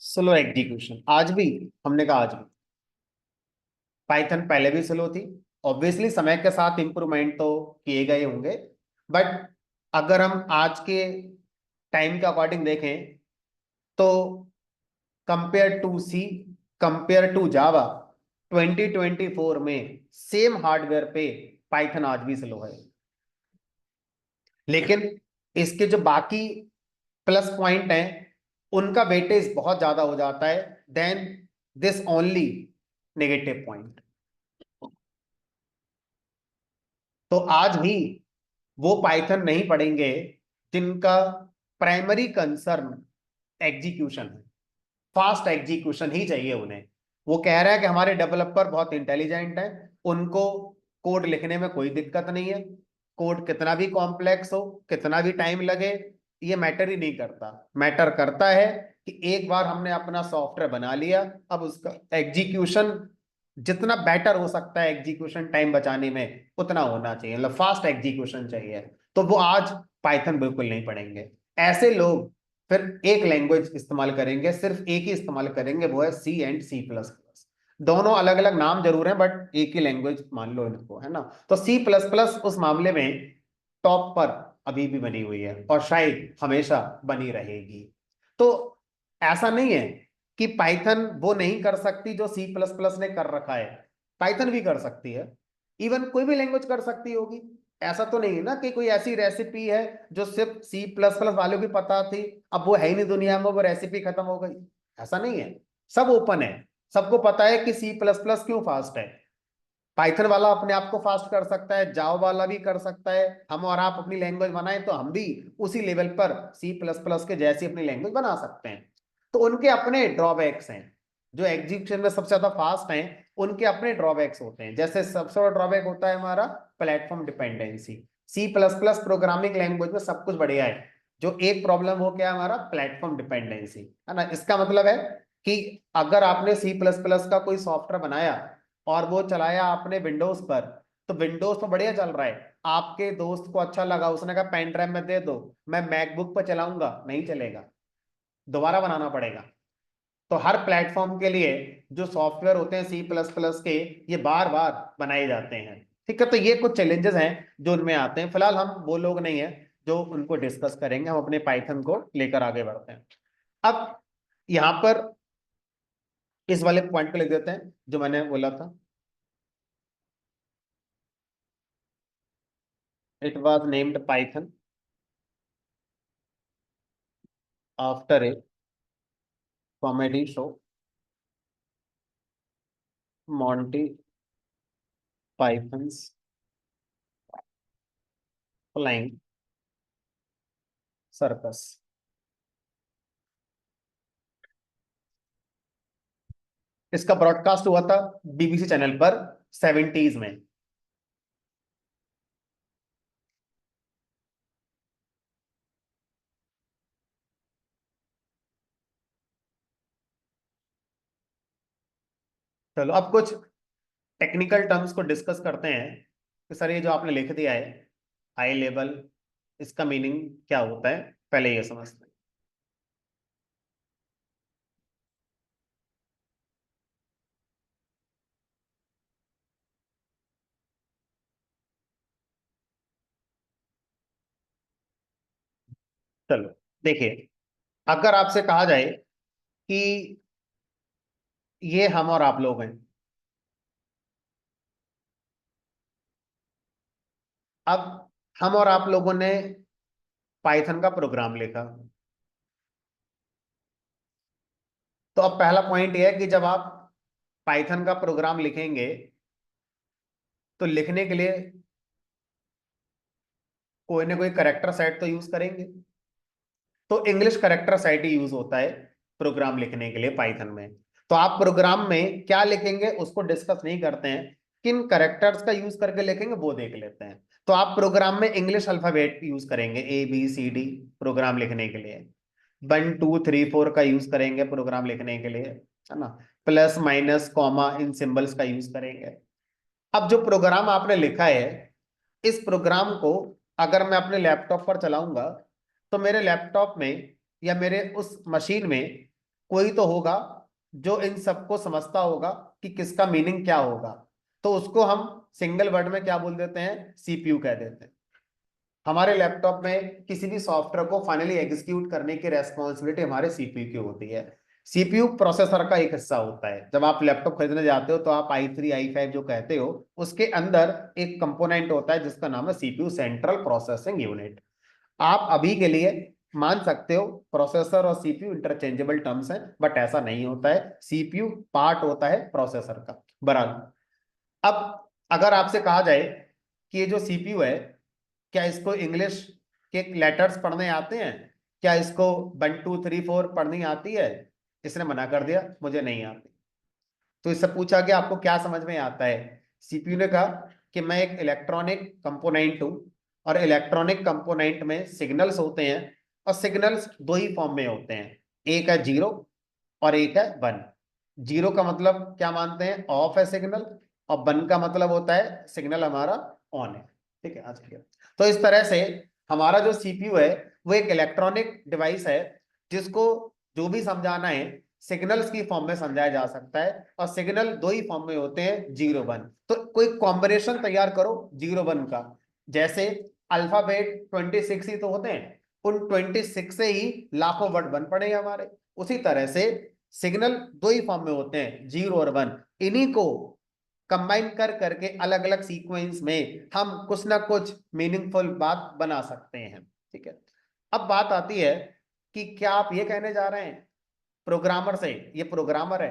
slow execution आज भी, हमने कहा आज भी पाइथन पहले भी slow थी। Obviously समय के साथ इंप्रूवमेंट तो किए गए होंगे, बट अगर हम आज के टाइम के अकॉर्डिंग देखें तो compare to C, compare to Java, 2024 में सेम हार्डवेयर पे पाइथन आज भी स्लो है। लेकिन इसके जो बाकी प्लस पॉइंट हैं उनका वेटेज बहुत ज्यादा हो जाता है then this only negative point. तो आज भी वो पाइथन नहीं पढ़ेंगे जिनका प्राइमरी कंसर्न एग्जीक्यूशन है, फास्ट एग्जीक्यूशन ही चाहिए उन्हें। वो कह रहा है कि हमारे डेवलपर बहुत इंटेलिजेंट हैं, उनको कोड लिखने में कोई दिक्कत नहीं है, कोड कितना भी कॉम्प्लेक्स हो, कितना भी टाइम लगे, ये मैटर ही नहीं करता। मैटर करता है कि एक बार हमने अपना सॉफ्टवेयर बना लिया, अब उसका एग्जीक्यूशन जितना बेटर हो सकता है एग्जीक्यूशन टाइम बचाने में उतना होना चाहिए, मतलब फास्ट एग्जीक्यूशन चाहिए। तो वो आज पाइथन बिल्कुल नहीं पढ़ेंगे। ऐसे लोग फिर एक लैंग्वेज इस्तेमाल करेंगे, सिर्फ एक ही इस्तेमाल करेंगे, वो है सी एंड सी प्लस प्लस। दोनों अलग अलग नाम जरूर है बट एक ही लैंग्वेज मान लो इनको, है ना। तो सी प्लस प्लस उस मामले में टॉप पर अभी भी बनी हुई है और शायद हमेशा बनी रहेगी। तो ऐसा नहीं है कि पाइथन वो नहीं कर सकती जो सी प्लस प्लस ने कर रखा है, पाइथन भी कर सकती है। इवन कोई भी लैंग्वेज कर सकती होगी। ऐसा तो नहीं है ना कि कोई ऐसी रेसिपी है जो सिर्फ सी प्लस प्लस वालों की पता थी, अब वो है ही नहीं दुनिया में, वो रेसिपी खत्म हो गई। ऐसा नहीं है, सब ओपन है, सबको पता है कि सी प्लस प्लस क्यों फास्ट है। पाइथन वाला अपने आप को फास्ट कर सकता है, जावा वाला भी कर सकता है, हम और आप अपनी लैंग्वेज बनाए तो हम भी उसी लेवल पर सी प्लस प्लस के जैसी अपनी लैंग्वेज बना सकते हैं। तो उनके अपने ड्रॉबैक्स हैं, जो एग्जीक्यूशन में सबसे ज्यादा फास्ट हैं उनके अपने ड्रॉबैक्स होते हैं। जैसे सबसे बड़ा ड्रॉबैक होता है हमारा platform dependency. C plus plus programming language में सब कुछ बढ़िया है, जो एक प्रॉब्लम हो क्या हमारा प्लेटफॉर्म डिपेंडेंसी, है ना। इसका मतलब है कि अगर आपने सी प्लस प्लस का कोई सॉफ्टवेयर बनाया और वो चलाया आपने विंडोज पर, तो विंडोज पर बढ़िया चल रहा है, आपके दोस्त को अच्छा लगा, उसने कहा पेन ड्राइव में दे दो, मैं मैकबुक पर चलाऊंगा, नहीं चलेगा, दोबारा बनाना पड़ेगा। तो हर प्लेटफॉर्म के लिए जो सॉफ्टवेयर होते हैं सी प्लस प्लस के, ये बार बार बनाए जाते हैं। ठीक है, तो ये कुछ चैलेंजेस हैं जो उनमें आते हैं। फिलहाल हम वो लोग नहीं है जो उनको डिस्कस करेंगे, हम अपने पाइथन को लेकर आगे बढ़ते हैं। अब यहां पर इस वाले पॉइंट को लिख देते हैं जो मैंने बोला था, it was named Python after a comedy show Monty pythons flying circus. इसका ब्रॉडकास्ट हुआ था बीबीसी चैनल पर 70s में। चलो अब कुछ टेक्निकल टर्म्स को डिस्कस करते हैं कि सर ये जो आपने लिख दिया है हाई लेवल, इसका मीनिंग क्या होता है, पहले ये समझते हैं। चलो देखिए, अगर आपसे कहा जाए कि ये हम और आप लोग हैं, अब हम और आप लोगों ने पाइथन का प्रोग्राम लिखा, तो अब पहला पॉइंट ये है कि जब आप पाइथन का प्रोग्राम लिखेंगे तो लिखने के लिए कोई ना कोई करेक्टर सेट तो यूज करेंगे। तो इंग्लिश करेक्टर सेट ही यूज होता है प्रोग्राम लिखने के लिए पाइथन में। तो आप प्रोग्राम में क्या लिखेंगे उसको डिस्कस नहीं करते हैं, किन करेक्टर्स का यूज करके लिखेंगे वो देख लेते हैं। तो आप प्रोग्राम में इंग्लिश अल्फाबेट यूज करेंगे, ABCD प्रोग्राम लिखने के लिए, 1 2 3 4 का यूज करेंगे प्रोग्राम लिखने के लिए, है ना। Plus minus comma in symbols का यूज करेंगे। अब जो प्रोग्राम आपने लिखा है, इस प्रोग्राम को अगर मैं अपने लैपटॉप पर चलाऊंगा तो मेरे लैपटॉप में या मेरे उस मशीन में कोई तो होगा जो इन सबको समझता होगा कि किसका मीनिंग क्या होगा, तो उसको हम सिंगल वर्ड में क्या बोल देते हैं, सीपीयू कह देते हैं। हमारे लैपटॉप में किसी भी सॉफ्टवेयर को फाइनली एग्जीक्यूट करने की रेस्पॉन्सिबिलिटी हमारे सीपीयू की होती है। सीपीयू प्रोसेसर का एक हिस्सा होता है। जब आप लैपटॉप खरीदने जाते हो तो आप i3 i5 जो कहते हो, उसके अंदर एक कंपोनेंट होता है जिसका नाम है सीपीयू, सेंट्रल प्रोसेसिंग यूनिट। आप अभी के लिए मान सकते हो प्रोसेसर और सीपीयू इंटरचेंजेबल टर्म्स हैं, बट ऐसा नहीं होता है। सीपीयू पार्ट होता है प्रोसेसर का। बराबर। अब अगर आपसे कहा जाए कि ये जो सीपीयू है, क्या इसको इंग्लिश के लेटर्स पढ़ने आते हैं, क्या इसको 1 2 3 4 पढ़नी आती है, इसने मना कर दिया मुझे नहीं आती। तो इससे पूछा कि आपको क्या समझ में आता है, सीपीयू ने कहा कि मैं एक इलेक्ट्रॉनिक कंपोनेंट हूं, और इलेक्ट्रॉनिक कंपोनेंट में सिग्नल्स होते हैं, और सिग्नल्स दो ही फॉर्म में होते हैं, एक है जीरो और एक है वन। जीरो का मतलब क्या मानते हैं, ऑफ है सिग्नल, और वन का मतलब होता है सिग्नल हमारा ऑन है। ठीक है, आज क्लियर। तो इस तरह से हमारा जो सीपीयू है वो एक इलेक्ट्रॉनिक डिवाइस है, जिसको जो भी समझाना है सिग्नल्स की फॉर्म में समझाया जा सकता है, और सिग्नल दो ही फॉर्म में होते हैं, जीरो वन। तो कोई कॉम्बिनेशन तैयार करो जीरो वन का, जैसे अल्फाबेट 26 ही तो होते हैं, उन 26 से ही लाखों वर्ड बन पड़े हमारे। उसी तरह से सिग्नल दो ही फॉर्म में होते हैं, जीरो और वन। इन्हीं को कंबाइन कर करके अलग अलग सीक्वेंस में हम कुछ ना कुछ मीनिंगफुल बात बना सकते हैं। ठीक है। अब बात आती है कि क्या आप ये कहने जा रहे हैं प्रोग्रामर से, ये प्रोग्रामर है,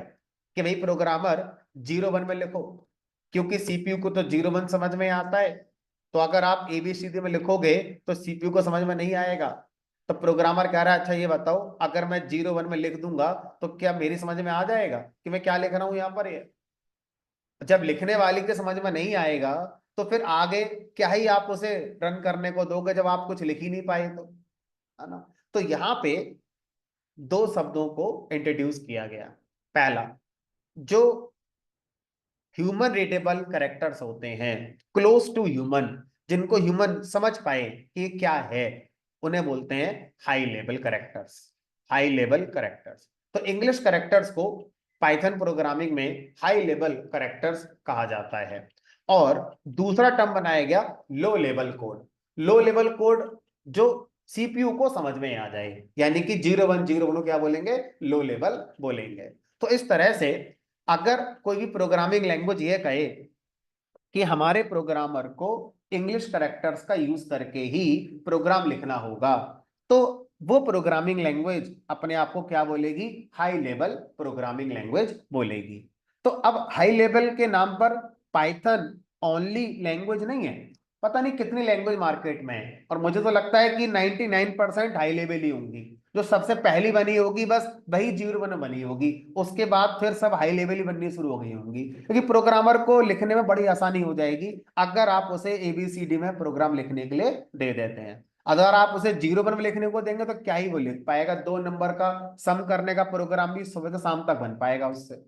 कि भाई प्रोग्रामर जीरो वन में लिखो, क्योंकि सीपीयू को तो जीरो वन समझ में आता है। तो अगर आप एबीसीडी में लिखोगे तो सीपीयू को समझ में नहीं आएगा। तो प्रोग्रामर कह रहा है अच्छा ये बताओ, अगर मैं जीरो वन में लिख दूंगा तो क्या मेरी समझ में आ जाएगा कि मैं क्या लिख रहा हूं यहां पर। ये जब लिखने वाले के समझ में नहीं आएगा तो फिर आगे क्या ही आप उसे रन करने को दोगे, जब आप कुछ लिख ही नहीं पाए तो, है ना। तो यहाँ पे दो शब्दों को इंट्रोड्यूस किया गया। पहला, जो ह्यूमन रीडेबल कैरेक्टर्स होते हैं, क्लोज टू ह्यूमन, जिनको ह्यूमन समझ पाए कि क्या है, उन्हें बोलते हैं high level characters. High level characters, तो इंग्लिश कैरेक्टर्स को पाइथन प्रोग्रामिंग में हाई लेवल कैरेक्टर्स कहा जाता है। और दूसरा टर्म बनाया गया low level code. Low level code जो सीपीयू को समझ में आ जाए, यानी कि जीरो वन क्या बोलेंगे, लो लेवल बोलेंगे। तो इस तरह से अगर कोई भी प्रोग्रामिंग लैंग्वेज ये कहे कि हमारे प्रोग्रामर को इंग्लिश कैरेक्टर्स का यूज करके ही प्रोग्राम लिखना होगा, तो वो प्रोग्रामिंग लैंग्वेज अपने आप को क्या बोलेगी, हाई लेवल प्रोग्रामिंग लैंग्वेज बोलेगी। तो अब हाई लेवल के नाम पर पाइथन ओनली लैंग्वेज नहीं है, पता नहीं कितनी लैंग्वेज मार्केट में है, और मुझे तो लगता है कि 99% हाई लेवल ही होंगी। जो सबसे पहली बनी होगी बस वही जीरो वन बनी होगी, उसके बाद फिर सब हाई लेवल ही बननी शुरू हो गई होंगी, क्योंकि प्रोग्रामर को लिखने में बड़ी आसानी हो जाएगी अगर आप उसे एबीसीडी में प्रोग्राम लिखने के लिए दे देते हैं। अगर आप उसे जीरो वन में लिखने को देंगे तो क्या ही वो लिख पाएगा, 2 नंबर का सम करने का प्रोग्राम भी सुबह से शाम तक बन पाएगा उससे,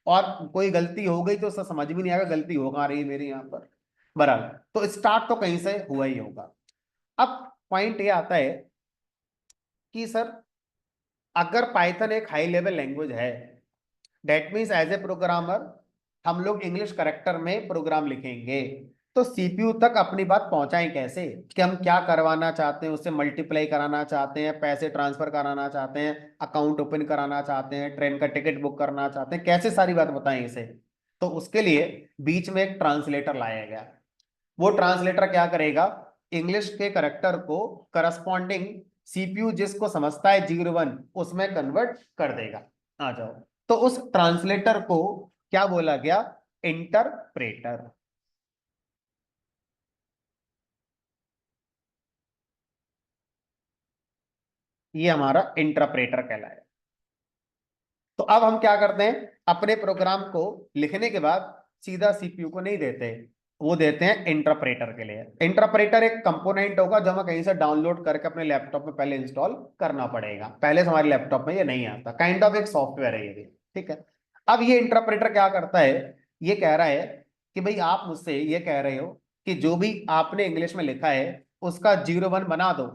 और कोई गलती हो गई तो उससे समझ भी नहीं आएगा गलती हो कहाँ रही है मेरी यहाँ पर। बराबर, तो स्टार्ट तो कहीं से हुआ ही होगा। अब पॉइंट ये आता है कि सर अगर पाइथन एक हाई लेवल लैंग्वेज है, that means as a programmer हम लोग इंग्लिश करेक्टर में प्रोग्राम लिखेंगे, तो सीपीयू तक अपनी बात पहुंचाएं कैसे, कि हम क्या करवाना चाहते हैं, उससे मल्टीप्लाई कराना चाहते हैं, पैसे ट्रांसफर कराना चाहते हैं, अकाउंट ओपन कराना चाहते हैं, ट्रेन का टिकट बुक करना चाहते हैं, कैसे सारी बात बताएं इसे। तो उसके लिए बीच में एक ट्रांसलेटर लाया गया। वो ट्रांसलेटर क्या करेगा, इंग्लिश के करेक्टर को करस्पॉन्डिंग सीपीयू जिसको समझता है जीरो वन उसमें कन्वर्ट कर देगा। आ जाओ। तो उस ट्रांसलेटर को क्या बोला गया, इंटरप्रेटर। ये हमारा इंटरप्रेटर कहलाया। तो अब हम क्या करते हैं, अपने प्रोग्राम को लिखने के बाद सीधा सीपीयू को नहीं देते, वो देते हैं इंटरप्रेटर के लिए। इंटरप्रेटर एक कंपोनेंट होगा जो हमें कहीं से डाउनलोड करके अपने लैपटॉप में पहले इंस्टॉल करना पड़ेगा, पहले से हमारे लैपटॉप में ये नहीं आता, काइंड ऑफ एक सॉफ्टवेयर है ये भी। ठीक है। अब ये इंटरप्रेटर क्या करता है, ये कह रहा है कि भाई आप मुझसे ये कह रहे हो कि जो भी आपने इंग्लिश में लिखा है उसका जीरो वन बना दो।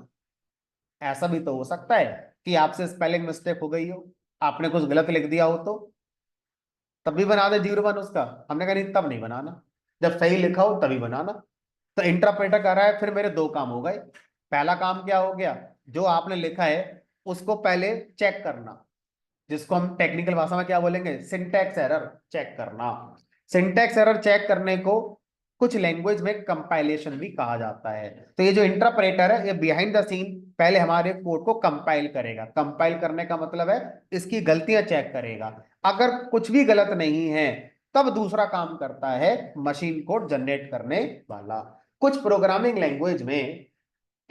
ऐसा भी तो हो सकता है कि आपसे स्पेलिंग मिस्टेक हो गई हो, आपने कुछ गलत लिख दिया हो तो तब भी बना दे 0 1 उसका, हमने कहा नहीं तब नहीं बनाना, जब सही लिखा हो तभी बनाना। तो इंटरप्रेटर कर रहा है, फिर मेरे दो काम हो गए। पहला काम क्या हो गया, जो आपने लिखा है उसको पहले चेक करना, जिसको हम टेक्निकल भाषा में क्या बोलेंगे, सिंटैक्स एरर चेक करना। सिंटैक्स एरर चेक करने को कुछ लैंग्वेज में कंपाइलेशन भी कहा जाता है। तो ये जो इंटरप्रेटर है ये बिहाइंड द सीन पहले हमारे कोड को कंपाइल करेगा। कंपाइल करने का मतलब है इसकी गलतियां चेक करेगा। अगर कुछ भी गलत नहीं है तब दूसरा काम करता है मशीन कोड जनरेट करने वाला। कुछ प्रोग्रामिंग लैंग्वेज में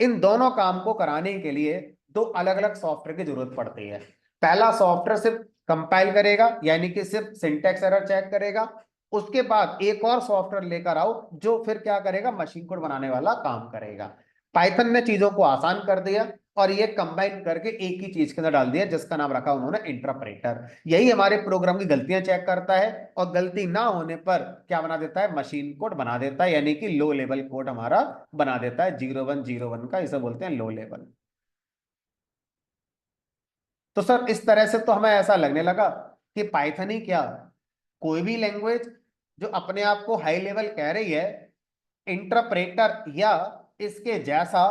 इन दोनों काम को कराने के लिए दो अलग अलग सॉफ्टवेयर की जरूरत पड़ती है। पहला सॉफ्टवेयर सिर्फ कंपाइल करेगा, यानी कि सिर्फ सिंटैक्स एरर चेक करेगा। उसके बाद एक और सॉफ्टवेयर लेकर आओ जो फिर क्या करेगा, मशीन कोड बनाने वाला काम करेगा। पाइथन ने चीजों को आसान कर दिया और ये कंबाइन करके एक ही चीज के अंदर डाल दिया, जिसका नाम रखा उन्होंने इंटरप्रेटर। यही हमारे प्रोग्राम की गलतियां चेक करता है और गलती ना होने पर क्या बना देता है, मशीन कोड बना देता है, यानी कि लो लेवल कोड हमारा बना देता है। 0 1 0 1 का इसे बोलते हैं लो लेवल। तो सर इस तरह से तो हमें ऐसा लगने लगा कि पाइथन ही क्या, कोई भी लैंग्वेज जो अपने आप को हाई लेवल कह रही है, इंटरप्रेटर या इसके जैसा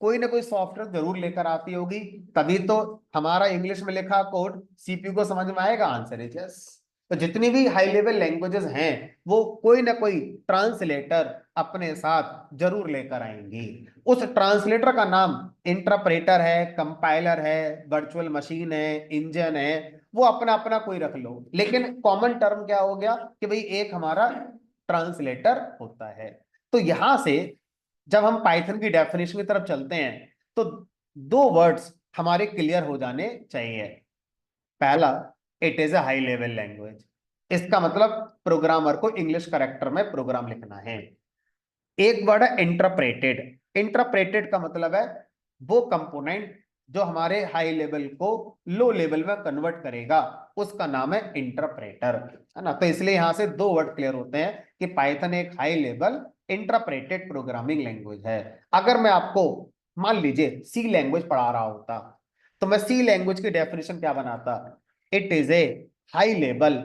कोई ना कोई सॉफ्टवेयर जरूर लेकर आती होगी। तभी तो हमारा इंग्लिश में लिखा कोड सीपीयू को समझ में आएगा। Answer is yes. तो जितनी भी हाई लेवल लैंग्वेजेस हैं वो कोई ना कोई ट्रांसलेटर अपने साथ जरूर लेकर आएंगी। उस ट्रांसलेटर का नाम इंटरप्रेटर है, कंपाइलर है, वर्चुअल मशीन है, इंजन है, वो अपना अपना कोई रख लो, लेकिन कॉमन टर्म क्या हो गया कि भाई एक हमारा ट्रांसलेटर होता है। तो यहां से जब हम पाइथन की डेफिनेशन की तरफ चलते हैं तो दो वर्ड्स हमारे क्लियर हो जाने चाहिए। पहला, it is a high level language. इसका मतलब प्रोग्रामर को इंग्लिश करेक्टर में प्रोग्राम लिखना है। एक वर्ड है इंटरप्रेटेड। इंटरप्रेटेड का मतलब है वो कंपोनेंट जो हमारे हाई लेवल को लो लेवल में कन्वर्ट करेगा, उसका नाम है इंटरप्रेटर, है ना। तो इसलिए यहां से दो वर्ड क्लियर होते हैं कि पाइथन एक high level interpreted programming language है। अगर मैं आपको मान लीजिए सी लैंग्वेज पढ़ा रहा होता तो मैं सी लैंग्वेज की डेफिनेशन क्या बनाता, it is a high level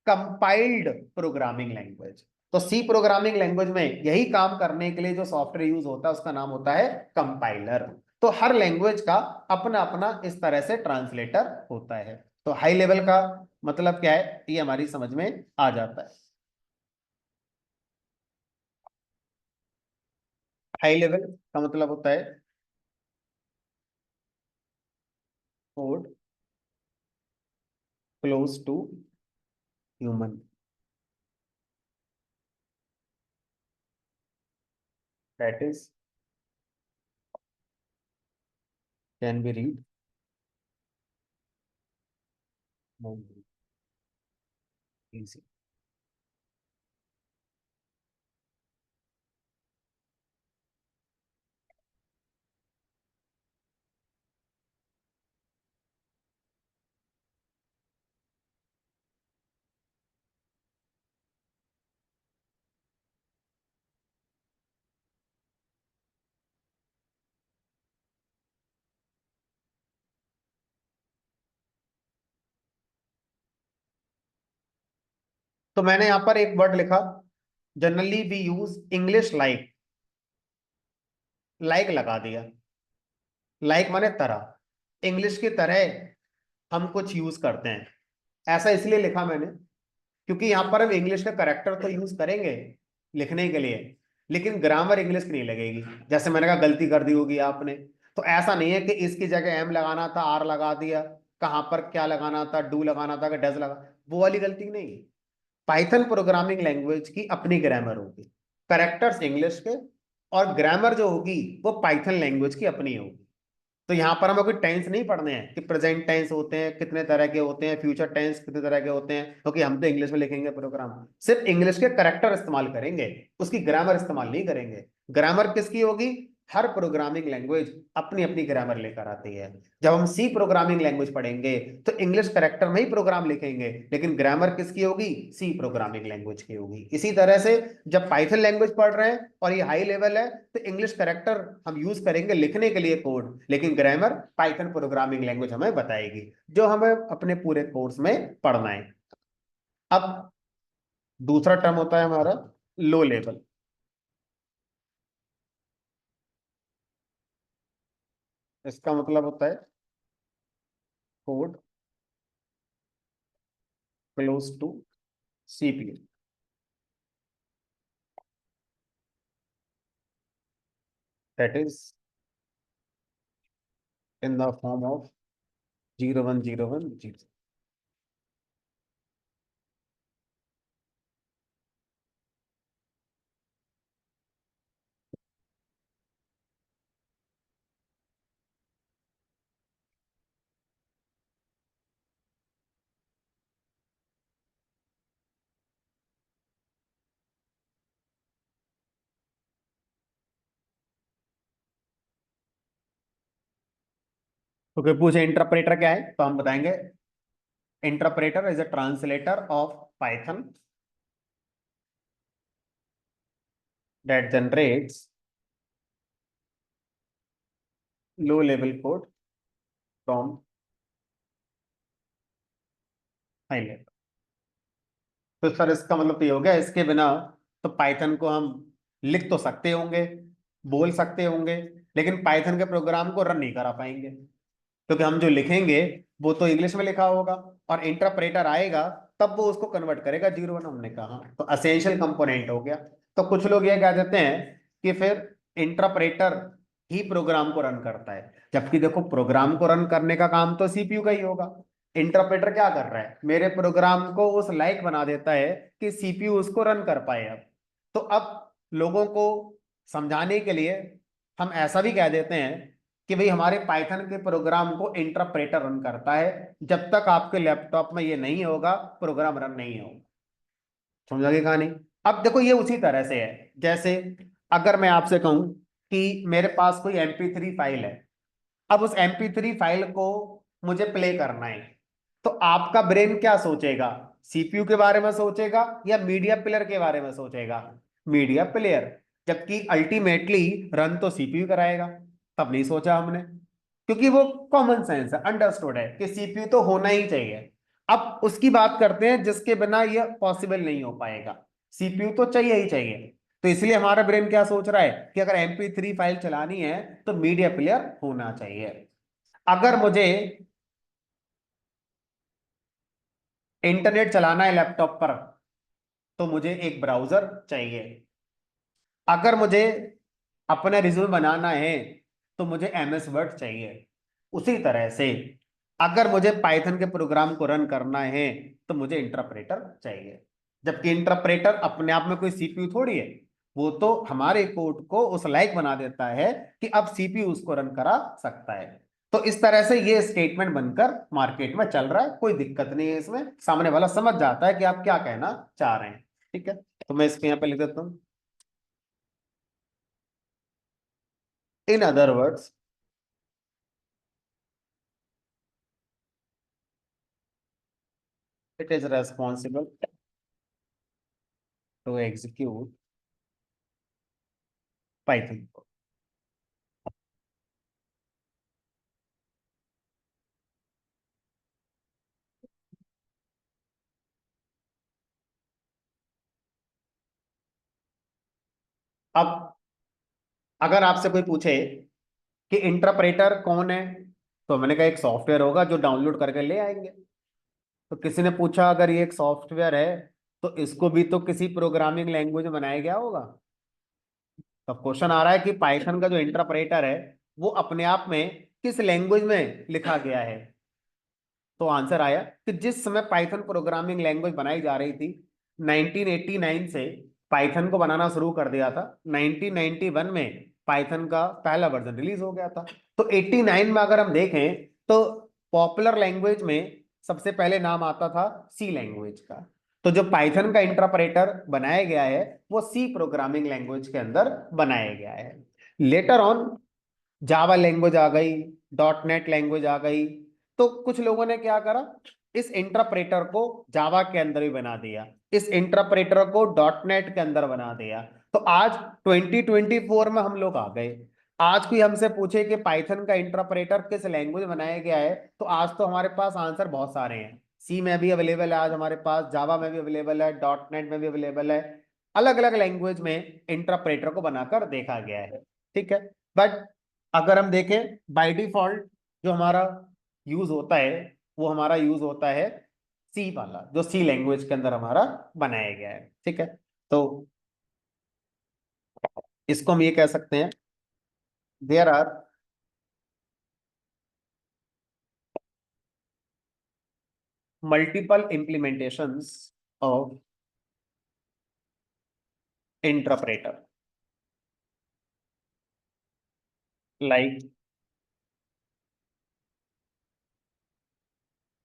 compiled programming language. तो सी प्रोग्रामिंग लैंग्वेज में यही काम करने के लिए जो सॉफ्टवेयर यूज होता है उसका नाम होता है कंपाइलर। तो हर लैंग्वेज का अपना अपना इस तरह से ट्रांसलेटर होता है। तो हाई लेवल का मतलब क्या है ये हमारी समझ में आ जाता है। हाई लेवल का मतलब होता है code close to human, that is can be read easy. तो मैंने यहां पर एक वर्ड लिखा, generally we use English like, like लगा दिया। लाइक माने तरह, इंग्लिश की तरह हम कुछ यूज करते हैं। ऐसा इसलिए लिखा मैंने क्योंकि यहां पर हम इंग्लिश का करेक्टर तो यूज करेंगे लिखने के लिए, लेकिन ग्रामर इंग्लिश की नहीं लगेगी। जैसे मैंने कहा गलती कर दी होगी आपने, तो ऐसा नहीं है कि इसकी जगह एम लगाना था आर लगा दिया, कहां पर क्या लगाना था डू लगाना था कि डज लगा, वो वाली गलती नहीं। पाइथन प्रोग्रामिंग लैंग्वेज की अपनी ग्रामर होगी, करेक्टर्स इंग्लिश के, और ग्रामर जो होगी वो पाइथन लैंग्वेज की अपनी होगी। तो यहां पर हमें कोई टेंस नहीं पढ़ने हैं कि प्रेजेंट टेंस होते हैं कितने तरह के होते हैं, फ्यूचर टेंस कितने तरह के होते हैं, क्योंकि हम तो इंग्लिश में लिखेंगे प्रोग्राम, सिर्फ इंग्लिश के करेक्टर इस्तेमाल करेंगे, उसकी ग्रामर इस्तेमाल नहीं करेंगे। ग्रामर किसकी होगी, हर प्रोग्रामिंग लैंग्वेज अपनी अपनी ग्रामर लेकर आती है। जब हम सी प्रोग्रामिंग लैंग्वेज पढ़ेंगे तो इंग्लिश कैरेक्टर में ही प्रोग्राम लिखेंगे, लेकिन ग्रामर किसकी होगी? सी प्रोग्रामिंग लैंग्वेज की होगी। इसी तरह से जब पाइथन लैंग्वेज पढ़ रहे हैं और ये हाई लेवल है तो इंग्लिश कैरेक्टर हम यूज करेंगे लिखने के लिए कोड, लेकिन ग्रामर पाइथन प्रोग्रामिंग लैंग्वेज हमें बताएगी, जो हमें अपने पूरे कोर्स में पढ़ना है। अब दूसरा टर्म होता है हमारा लो लेवल। इसका मतलब होता है code close to CPU, that is in the form of 0101 0। तो कोई पूछे इंटरप्रेटर क्या है तो हम बताएंगे interpreter is a translator of Python that generates low level code from high level. तो सर इसका मतलब तो ये हो गया, इसके बिना तो पाइथन को हम लिख तो सकते होंगे, बोल सकते होंगे, लेकिन पाइथन के प्रोग्राम को रन नहीं करा पाएंगे, क्योंकि हम जो लिखेंगे वो तो इंग्लिश में लिखा होगा और इंटरप्रेटर आएगा तब वो उसको कन्वर्ट करेगा 01। हमने कहा तो असेंशियल कंपोनेंट हो गया। तो कुछ लोग ये कह देते हैं कि फिर इंटरप्रेटर ही प्रोग्राम को रन करता है, जबकि देखो प्रोग्राम को रन करने का काम तो सीपीयू का ही होगा। इंटरप्रेटर क्या कर रहा है? मेरे प्रोग्राम को उस लायक बना देता है कि सीपीयू उसको रन कर पाए। अब तो अब लोगों को समझाने के लिए हम ऐसा भी कह देते हैं कि भाई हमारे पाइथन के प्रोग्राम को इंटरप्रेटर रन करता है, जब तक आपके लैपटॉप में ये नहीं होगा प्रोग्राम रन नहीं होगा। समझ गई कहानी? अब देखो ये उसी तरह से है जैसे अगर मैं आपसे कहूं कि मेरे पास कोई MP3 फाइल है, अब उस MP3 फाइल को मुझे प्ले करना है, तो आपका ब्रेन क्या सोचेगा? सीपीयू के बारे में सोचेगा या मीडिया प्लेयर के बारे में सोचेगा? Media player. जबकि अल्टीमेटली रन तो सीपीयू कराएगा। तब नहीं सोचा हमने, क्योंकि वो कॉमन सेंस है, अंडरस्टूड है कि सीपीयू तो होना ही चाहिए। अब उसकी बात करते हैं जिसके बिना ये पॉसिबल नहीं हो पाएगा, सीपीयू तो चाहिए ही चाहिए। तो इसलिए हमारा ब्रेन क्या सोच रहा है कि अगर MP3 फाइल चलानी है तो मीडिया प्लेयर होना चाहिए। अगर मुझे इंटरनेट चलाना है लैपटॉप पर तो मुझे एक ब्राउजर चाहिए। अगर मुझे अपना रिज्यूमे बनाना है तो मुझे MS वर्ड चाहिए। उसी तरह से अगर मुझे पाइथन के प्रोग्राम को रन करना है तो मुझे इंटरप्रेटर चाहिए, जबकि इंटरप्रेटर अपने आप में कोई सीपीयू थोड़ी है। वो तो हमारे कोड को उस लायक बना देता है कि अब सीपीयू उसको रन करा सकता है। तो इस तरह से ये स्टेटमेंट बनकर मार्केट में चल रहा है, कोई दिक्कत नहीं है इसमें, सामने वाला समझ जाता है कि आप क्या कहना चाह रहे हैं। ठीक है, तो मैं इसको यहाँ पे लिख देता हूँ। In other words, it is responsible to execute Python code। अब अगर आपसे कोई पूछे कि इंटरप्रेटर कौन है, तो मैंने कहा एक सॉफ्टवेयर होगा जो डाउनलोड करके ले आएंगे। तो किसी ने पूछा अगर ये एक सॉफ्टवेयर है तो इसको भी तो किसी प्रोग्रामिंग लैंग्वेज में बनाया गया होगा। तो क्वेश्चन आ रहा है कि पाइथन का जो इंटरप्रेटर है वो अपने आप में किस लैंग्वेज में लिखा गया है। तो आंसर आया कि जिस समय पाइथन प्रोग्रामिंग लैंग्वेज बनाई जा रही थी 1989 से पाइथन को बनाना शुरू कर दिया था, 1991 में पाइथन का पहला वर्जन रिलीज हो गया था। तो 89 में अगर हम देखें तो पॉपुलर लैंग्वेज में सबसे पहले नाम आता था सी लैंग्वेज का। तो जो पाइथन का इंटरप्रेटर बनाया गया है वो सी प्रोग्रामिंग लैंग्वेज के अंदर बनाया गया है। लेटर ऑन जावा लैंग्वेज आ गई, डॉट नेट लैंग्वेज आ गई, तो कुछ लोगों ने क्या करा, इस इंटरप्रेटर को जावा के अंदर भी बना दिया, इस इंटरप्रेटर को डॉट नेट के अंदर बना दिया। तो आज 2024 में हम लोग आ गए। आज कोई हमसे पूछे कि पाइथन का इंटरप्रेटर किस लैंग्वेज में बनाया गया है, तो आज तो हमारे पास आंसर बहुत सारे हैं। सी में भी अवेलेबल है आज हमारे पास, जावा में भी अवेलेबल है, डॉट नेट में भी अवेलेबल है। अलग अलग लैंग्वेज में इंटरप्रेटर को बनाकर देखा गया है। ठीक है। बट अगर हम देखें बाय डिफॉल्ट जो हमारा यूज होता है, वो हमारा यूज होता है सी वाला, जो सी लैंग्वेज के अंदर हमारा बनाया गया है। ठीक है। तो इसको हम ये कह सकते हैं, there are multiple implementations of interpreter, like,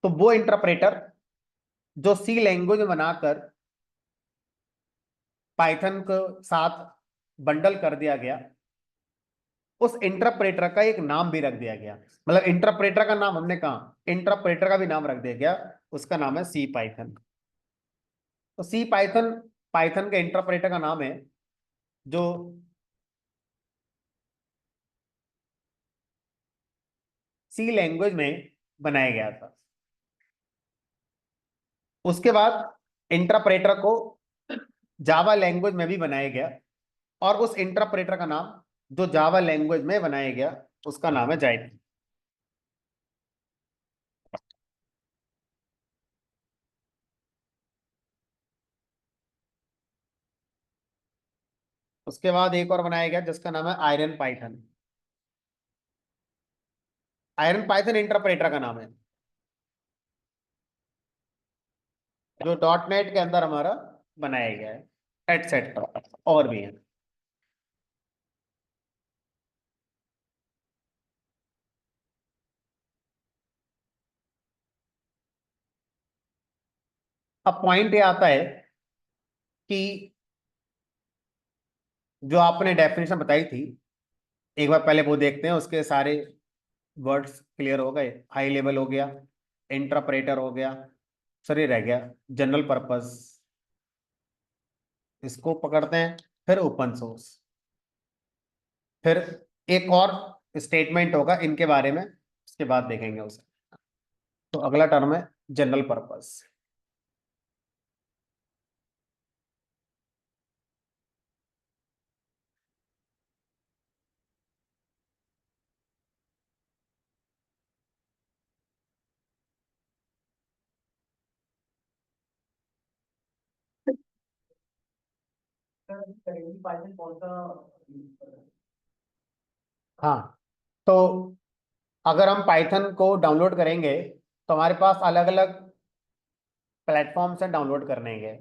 तो वो इंटरप्रेटर जो सी लैंग्वेज में बनाकर पाइथन को साथ बंडल कर दिया गया, उस इंटरप्रेटर का एक नाम भी रख दिया गया। मतलब इंटरप्रेटर का नाम हमने कहा, इंटरप्रेटर का भी नाम रख दिया गया, उसका नाम है सी पाइथन। तो सी पाइथन पाइथन के इंटरप्रेटर का नाम है, जो सी लैंग्वेज में बनाया गया था। उसके बाद इंटरप्रेटर को जावा लैंग्वेज में भी बनाया गया, और उस इंटरप्रेटर का नाम जो जावा लैंग्वेज में बनाया गया, उसका नाम है जाइथन। उसके बाद एक और बनाया गया जिसका नाम है iron Python. Iron Python interpreter का नाम है, जो डॉट नेट के अंदर हमारा बनाया गया है, एटसेट्रा और भी है। अब पॉइंट ये आता है कि जो आपने डेफिनेशन बताई थी, एक बार पहले वो देखते हैं, उसके सारे वर्ड्स क्लियर हो गए। हाई लेवल हो गया, इंटरप्रेटर हो गया, सर ये रह गया जनरल पर्पस, इसको पकड़ते हैं। फिर ओपन सोर्स, फिर एक और स्टेटमेंट होगा इनके बारे में, उसके बाद देखेंगे उसे। तो अगला टर्म है जनरल पर्पस। हाँ, तो अगर हम पाइथन को डाउनलोड करेंगे तो हमारे पास अलग अलग प्लेटफॉर्म से डाउनलोड करने हैं।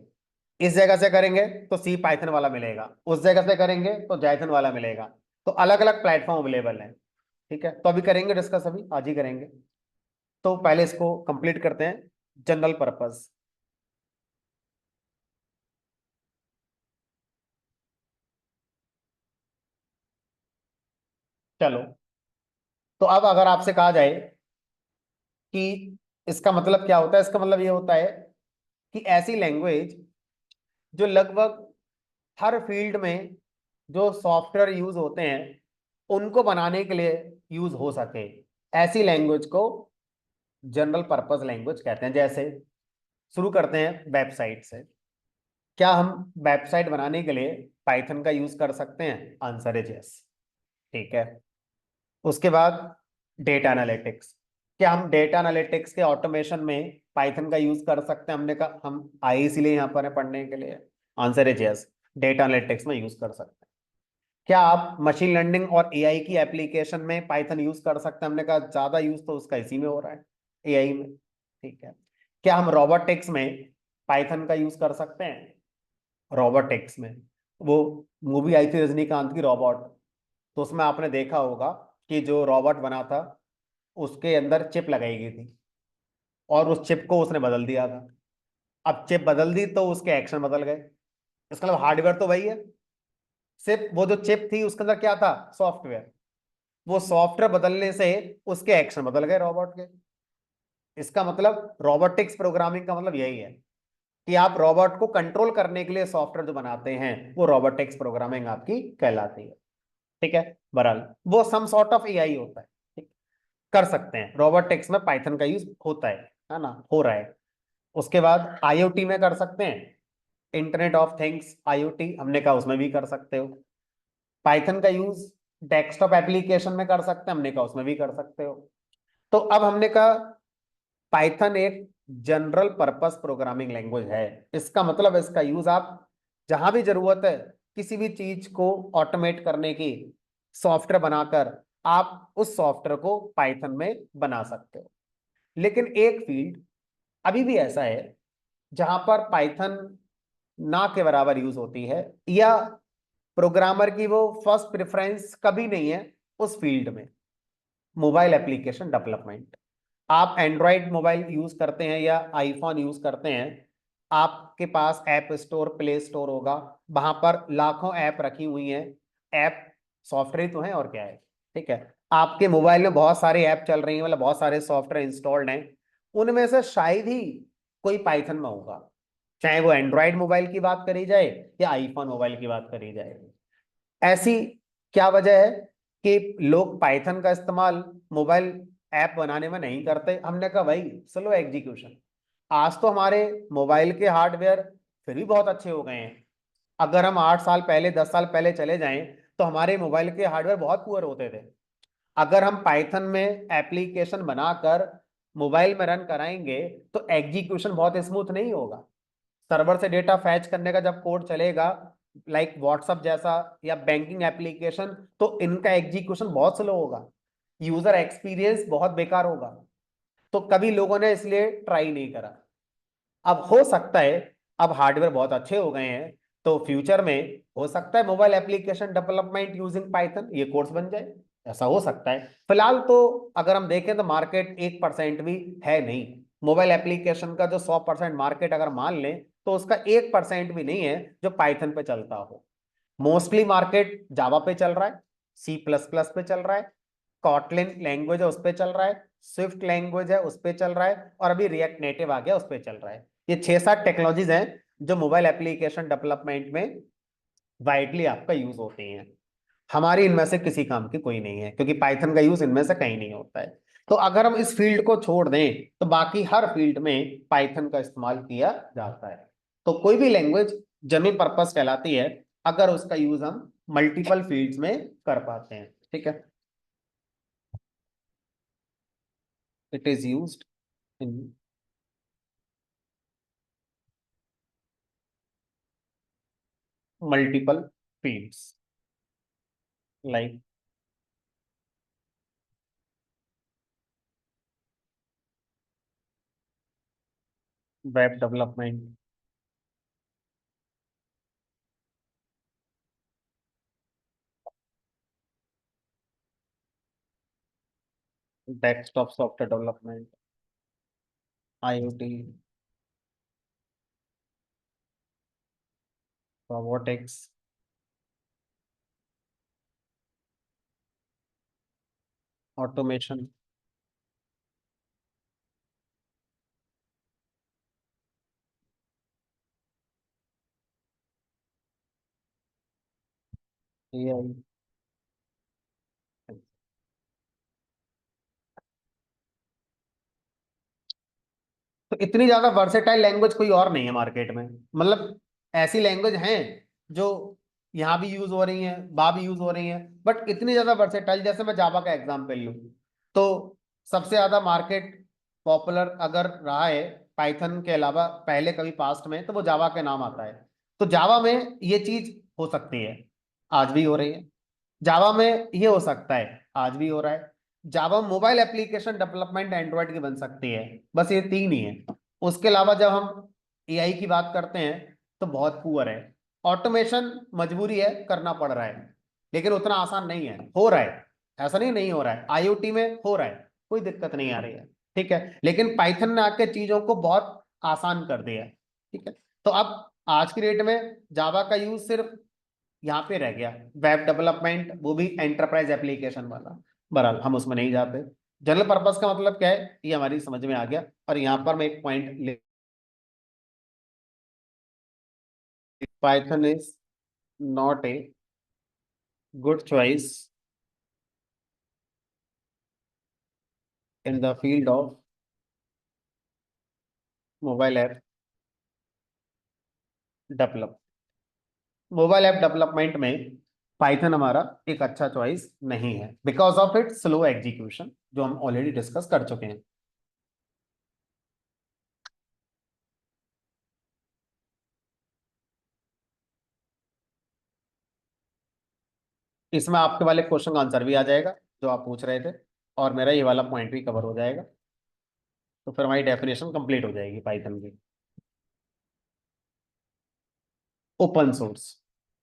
इस जगह से करेंगे तो सी पाइथन वाला मिलेगा, उस जगह से करेंगे तो जाइथन वाला मिलेगा। तो अलग अलग प्लेटफॉर्म अवेलेबल है। ठीक है, तो अभी करेंगे डिस्कस, अभी आज ही करेंगे। तो पहले इसको कंप्लीट करते हैं, जनरल पर्पस। चलो, तो अब अगर आपसे कहा जाए कि इसका मतलब क्या होता है, इसका मतलब ये होता है कि ऐसी लैंग्वेज जो लगभग हर फील्ड में जो सॉफ्टवेयर यूज होते हैं उनको बनाने के लिए यूज हो सके, ऐसी लैंग्वेज को जनरल पर्पस लैंग्वेज कहते हैं। जैसे शुरू करते हैं वेबसाइट से। क्या हम वेबसाइट बनाने के लिए पाइथन का यूज कर सकते हैं? आंसर है यस। ठीक है। उसके बाद डेटा एनालिटिक्स, क्या हम डेटा एनालिटिक्स के ऑटोमेशन में पाइथन का यूज कर सकते हैं? हमने कहा हम आए इसीलिए यहाँ पर है, पढ़ने के लिए। आंसर है यस, डेटा एनालिटिक्स में यूज कर सकते हैं। क्या आप मशीन लर्निंग और एआई की एप्लीकेशन में पाइथन यूज कर सकते हैं? हमने कहा ज्यादा यूज तो उसका इसी में हो रहा है, एआई में। ठीक है। क्या हम रोबोटिक्स में पाइथन का यूज कर सकते हैं? रोबोटिक्स में, वो मूवी आई थी रजनीकांत की रॉबोट, तो उसमें आपने देखा होगा कि जो रॉबोट बना था उसके अंदर चिप लगाई गई थी, और उस चिप को उसने बदल दिया था। अब चिप बदल दी तो उसके एक्शन बदल गए, इसका मतलब हार्डवेयर तो वही है, सिर्फ वो जो चिप थी उसके अंदर क्या था, सॉफ्टवेयर। वो सॉफ्टवेयर बदलने से उसके एक्शन बदल गए रोबोट के। इसका मतलब रोबोटिक्स प्रोग्रामिंग का मतलब यही है कि आप रोबोट को कंट्रोल करने के लिए सॉफ्टवेयर जो बनाते हैं वो रोबोटिक्स प्रोग्रामिंग आपकी कहलाती है। ठीक है, बहरहाल वो सम सॉर्ट ऑफ एआई होता है। ठीक? कर सकते हैं, रोबोटिक्स में पाइथन का यूज होता है ना, हो रहा है। उसके बाद आईओटी में कर सकते हैं, इंटरनेट ऑफ थिंग्स आईओटी हमने कहा उसमें भी कर सकते हो। पाइथन का यूज डेस्कटॉप एप्लीकेशन में कर सकते हैं, हमने कहा उसमें भी कर सकते हो। तो अब हमने कहा पाइथन एक जनरल पर्पस प्रोग्रामिंग लैंग्वेज है। इसका मतलब इसका यूज आप जहां भी जरूरत है किसी भी चीज को ऑटोमेट करने की, सॉफ्टवेयर बनाकर आप उस सॉफ्टवेयर को पाइथन में बना सकते हो। लेकिन एक फील्ड अभी भी ऐसा है जहां पर पाइथन ना के बराबर यूज होती है, या प्रोग्रामर की वो फर्स्ट प्रेफरेंस कभी नहीं है उस फील्ड में, मोबाइल एप्लीकेशन डेवलपमेंट। आप एंड्रॉयड मोबाइल यूज करते हैं या आईफोन यूज करते हैं, आपके पास ऐप स्टोर, प्ले स्टोर होगा, वहां पर लाखों ऐप रखी हुई हैं। ऐप सॉफ्टवेयर तो है और क्या है। ठीक है, आपके मोबाइल में बहुत सारे ऐप चल रही हैं, मतलब बहुत सारे सॉफ्टवेयर इंस्टॉल्ड हैं, उनमें से शायद ही कोई पाइथन में होगा, चाहे वो एंड्रॉयड मोबाइल की बात करी जाए या आईफोन मोबाइल की बात करी जाए। ऐसी क्या वजह है कि लोग पाइथन का इस्तेमाल मोबाइल ऐप बनाने में नहीं करते? हमने कहा भाई स्लो एग्जीक्यूशन। आज तो हमारे मोबाइल के हार्डवेयर फिर भी बहुत अच्छे हो गए हैं। अगर हम 8 साल पहले, 10 साल पहले चले जाएं तो हमारे मोबाइल के हार्डवेयर बहुत पुअर होते थे। अगर हम पाइथन में एप्लीकेशन बनाकर मोबाइल में रन कराएंगे तो एग्जीक्यूशन बहुत स्मूथ नहीं होगा। सर्वर से डेटा फैच करने का जब कोड चलेगा, लाइक व्हाट्सअप जैसा या बैंकिंग एप्लीकेशन, तो इनका एग्जीक्यूशन बहुत स्लो होगा, यूजर एक्सपीरियंस बहुत बेकार होगा। तो कभी लोगों ने इसलिए ट्राई नहीं करा। अब हो सकता है, अब हार्डवेयर बहुत अच्छे हो गए हैं, तो फ्यूचर में हो सकता है mobile application development using Python ये कोर्स बन जाए। ऐसा हो सकता है। फिलहाल तो अगर हम देखें तो मार्केट 1% भी है नहीं। मोबाइल एप्लीकेशन का जो 100% मार्केट अगर मान लें तो उसका 1% भी नहीं है जो पाइथन पे चलता हो। मोस्टली मार्केट जावा पे चल रहा है, सी प्लस प्लस पे चल रहा है, कॉटलिन लैंग्वेज है उस पे चल रहा है, स्विफ्ट लैंग्वेज है उस पे चल रहा है, और अभी रिएक्ट नेटिव आ गया उस पे चल रहा है। ये 6-7 टेक्नोलॉजीज हैं जो मोबाइल एप्लीकेशन डेवलपमेंट में वाइडली आपका यूज होती हैं। हमारी इनमें से किसी काम की कोई नहीं है, क्योंकि पाइथन का यूज इनमें से कहीं नहीं होता है। तो अगर हम इस फील्ड को छोड़ दें तो बाकी हर फील्ड में पाइथन का इस्तेमाल किया जाता है। तो कोई भी लैंग्वेज जनरल पर्पस कहलाती है अगर उसका यूज हम मल्टीपल फील्ड्स में कर पाते हैं। ठीक है, it is used in multiple fields, like web development, desktop software development, IoT, robotics, automation, AI. तो इतनी ज्यादा वर्सेटाइल लैंग्वेज कोई और नहीं है मार्केट में। मतलब ऐसी लैंग्वेज हैं जो यहाँ भी यूज हो रही हैं, वहां भी यूज हो रही हैं, बट इतनी ज्यादा वर्सेटाइल, जैसे मैं जावा का एग्जांपल लूँ तो सबसे ज्यादा मार्केट पॉपुलर अगर रहा है पाइथन के अलावा पहले कभी पास्ट में, तो वो जावा के नाम आता है। तो जावा में ये चीज हो सकती है, आज भी हो रही है। जावा में ये हो सकता है, आज भी हो रहा है। Java mobile application development Android की बन सकती है, बस ये तीन ही है। उसके अलावा जब हम एआई की बात करते हैं तो बहुत पुअर है। ऑटोमेशन मजबूरी है, करना पड़ रहा है, लेकिन उतना आसान नहीं है, हो रहा है। ऐसा नहीं नहीं हो रहा है, आईओटी में हो रहा है, कोई दिक्कत नहीं आ रही है। ठीक है, लेकिन पाइथन ने आके चीजों को बहुत आसान कर दिया है। ठीक है, तो अब आज की डेट में जावा का यूज सिर्फ यहाँ पे रह गया वेब डेवलपमेंट, वो भी एंटरप्राइज एप्लीकेशन वाला। बहरहाल हम उसमें नहीं जाते। जनरल पर्पस का मतलब क्या है ये हमारी समझ में आ गया। और यहाँ पर मैं एक point, Python is not a good choice in the field of mobile app develop. Mobile app development में पाइथन हमारा एक अच्छा चॉइस नहीं है because of it slow execution, जो हम ऑलरेडी डिस्कस कर चुके हैं। इसमें आपके वाले क्वेश्चन का आंसर भी आ जाएगा जो आप पूछ रहे थे, और मेरा ये वाला पॉइंट भी कवर हो जाएगा। तो फिर हमारी डेफिनेशन कंप्लीट हो जाएगी पाइथन की। Open source.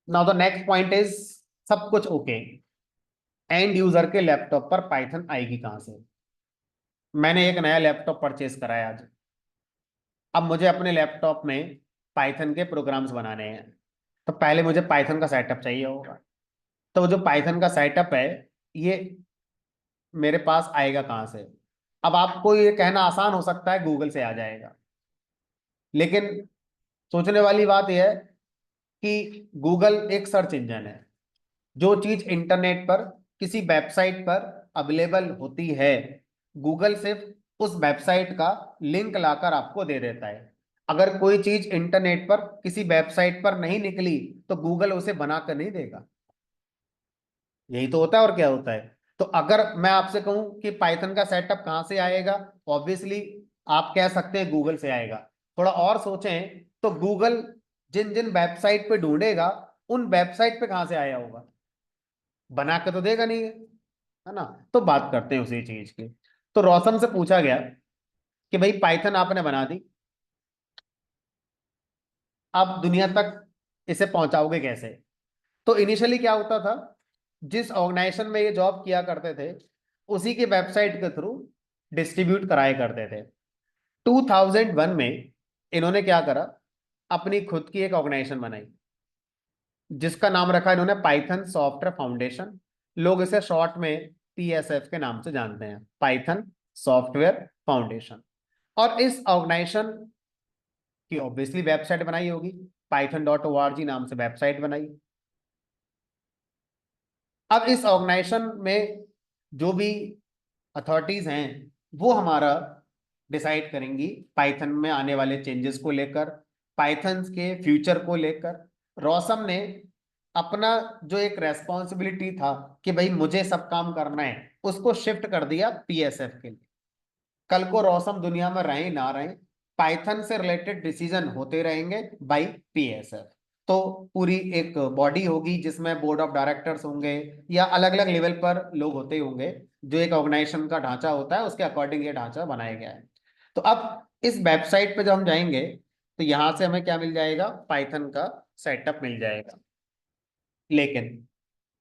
Now the next point is, सब कुछ ओके, एंड यूजर के लैपटॉप पर पाइथन आएगी कहां से? मैंने एक नया लैपटॉप परचेज कराया आज। अब मुझे अपने लैपटॉप में पाइथन के प्रोग्राम्स बनाने हैं, तो पहले मुझे पाइथन का सेटअप चाहिए होगा। तो वो जो पाइथन का सेटअप है, ये मेरे पास आएगा कहां से? अब आपको ये कहना आसान हो सकता है गूगल से आ जाएगा, लेकिन सोचने वाली बात यह है कि गूगल एक सर्च इंजन है। जो चीज इंटरनेट पर किसी वेबसाइट पर अवेलेबल होती है, गूगल सिर्फ उस वेबसाइट का लिंक लाकर आपको दे देता है। अगर कोई चीज इंटरनेट पर किसी वेबसाइट पर नहीं निकली तो गूगल उसे बनाकर नहीं देगा। यही तो होता है, और क्या होता है? तो अगर मैं आपसे कहूं कि पाइथन का सेटअप कहां से आएगा, ऑब्वियसली आप कह सकते हैं गूगल से आएगा। थोड़ा और सोचें तो गूगल जिन जिन वेबसाइट पे ढूंढेगा, उन वेबसाइट पे कहां से आया होगा? बना के तो देगा नहीं, है ना? तो बात करते हैं उसी चीज की। तो रोशन से पूछा गया कि भाई पाइथन आपने बना दी, अब दुनिया तक इसे पहुंचाओगे कैसे? तो इनिशियली क्या होता था, जिस ऑर्गेनाइजेशन में ये जॉब किया करते थे, उसी के वेबसाइट के थ्रू डिस्ट्रीब्यूट कराया करते थे। 2001 में इन्होंने क्या करा, अपनी खुद की एक ऑर्गेनाइजेशन बनाई, जिसका नाम रखा इन्होंने पाइथन सॉफ्टवेयर फाउंडेशन। लोग इसे शॉर्ट में पीएसएफ के नाम से जानते हैं, पाइथन सॉफ्टवेयर फाउंडेशन। और इस ऑर्गेनाइजेशन की ऑब्वियसली वेबसाइट बनाई होगी, python.org नाम से वेबसाइट बनाई। अब इस ऑर्गेनाइजेशन में जो भी अथॉरिटीज हैं, वो हमारा डिसाइड करेंगी पाइथन में आने वाले चेंजेस को लेकर, पाइथन के फ्यूचर को लेकर। रॉसम ने अपना जो एक रेस्पॉन्सिबिलिटी था कि भाई मुझे सब काम करना है, उसको शिफ्ट कर दिया पीएसएफ के लिए। कल को रॉसम दुनिया में रहे ना रहे, पाइथन से रिलेटेड डिसीजन होते रहेंगे बाय पीएसएफ। तो पूरी एक बॉडी होगी जिसमें बोर्ड ऑफ डायरेक्टर्स होंगे, या अलग अलग लेवल पर लोग होते होंगे। जो एक ऑर्गेनाइजेशन का ढांचा होता है उसके अकॉर्डिंग ये ढांचा बनाया गया है। तो अब इस वेबसाइट पे जब हम जाएंगे, तो यहां से हमें क्या मिल जाएगा? पाइथन का सेटअप मिल जाएगा। लेकिन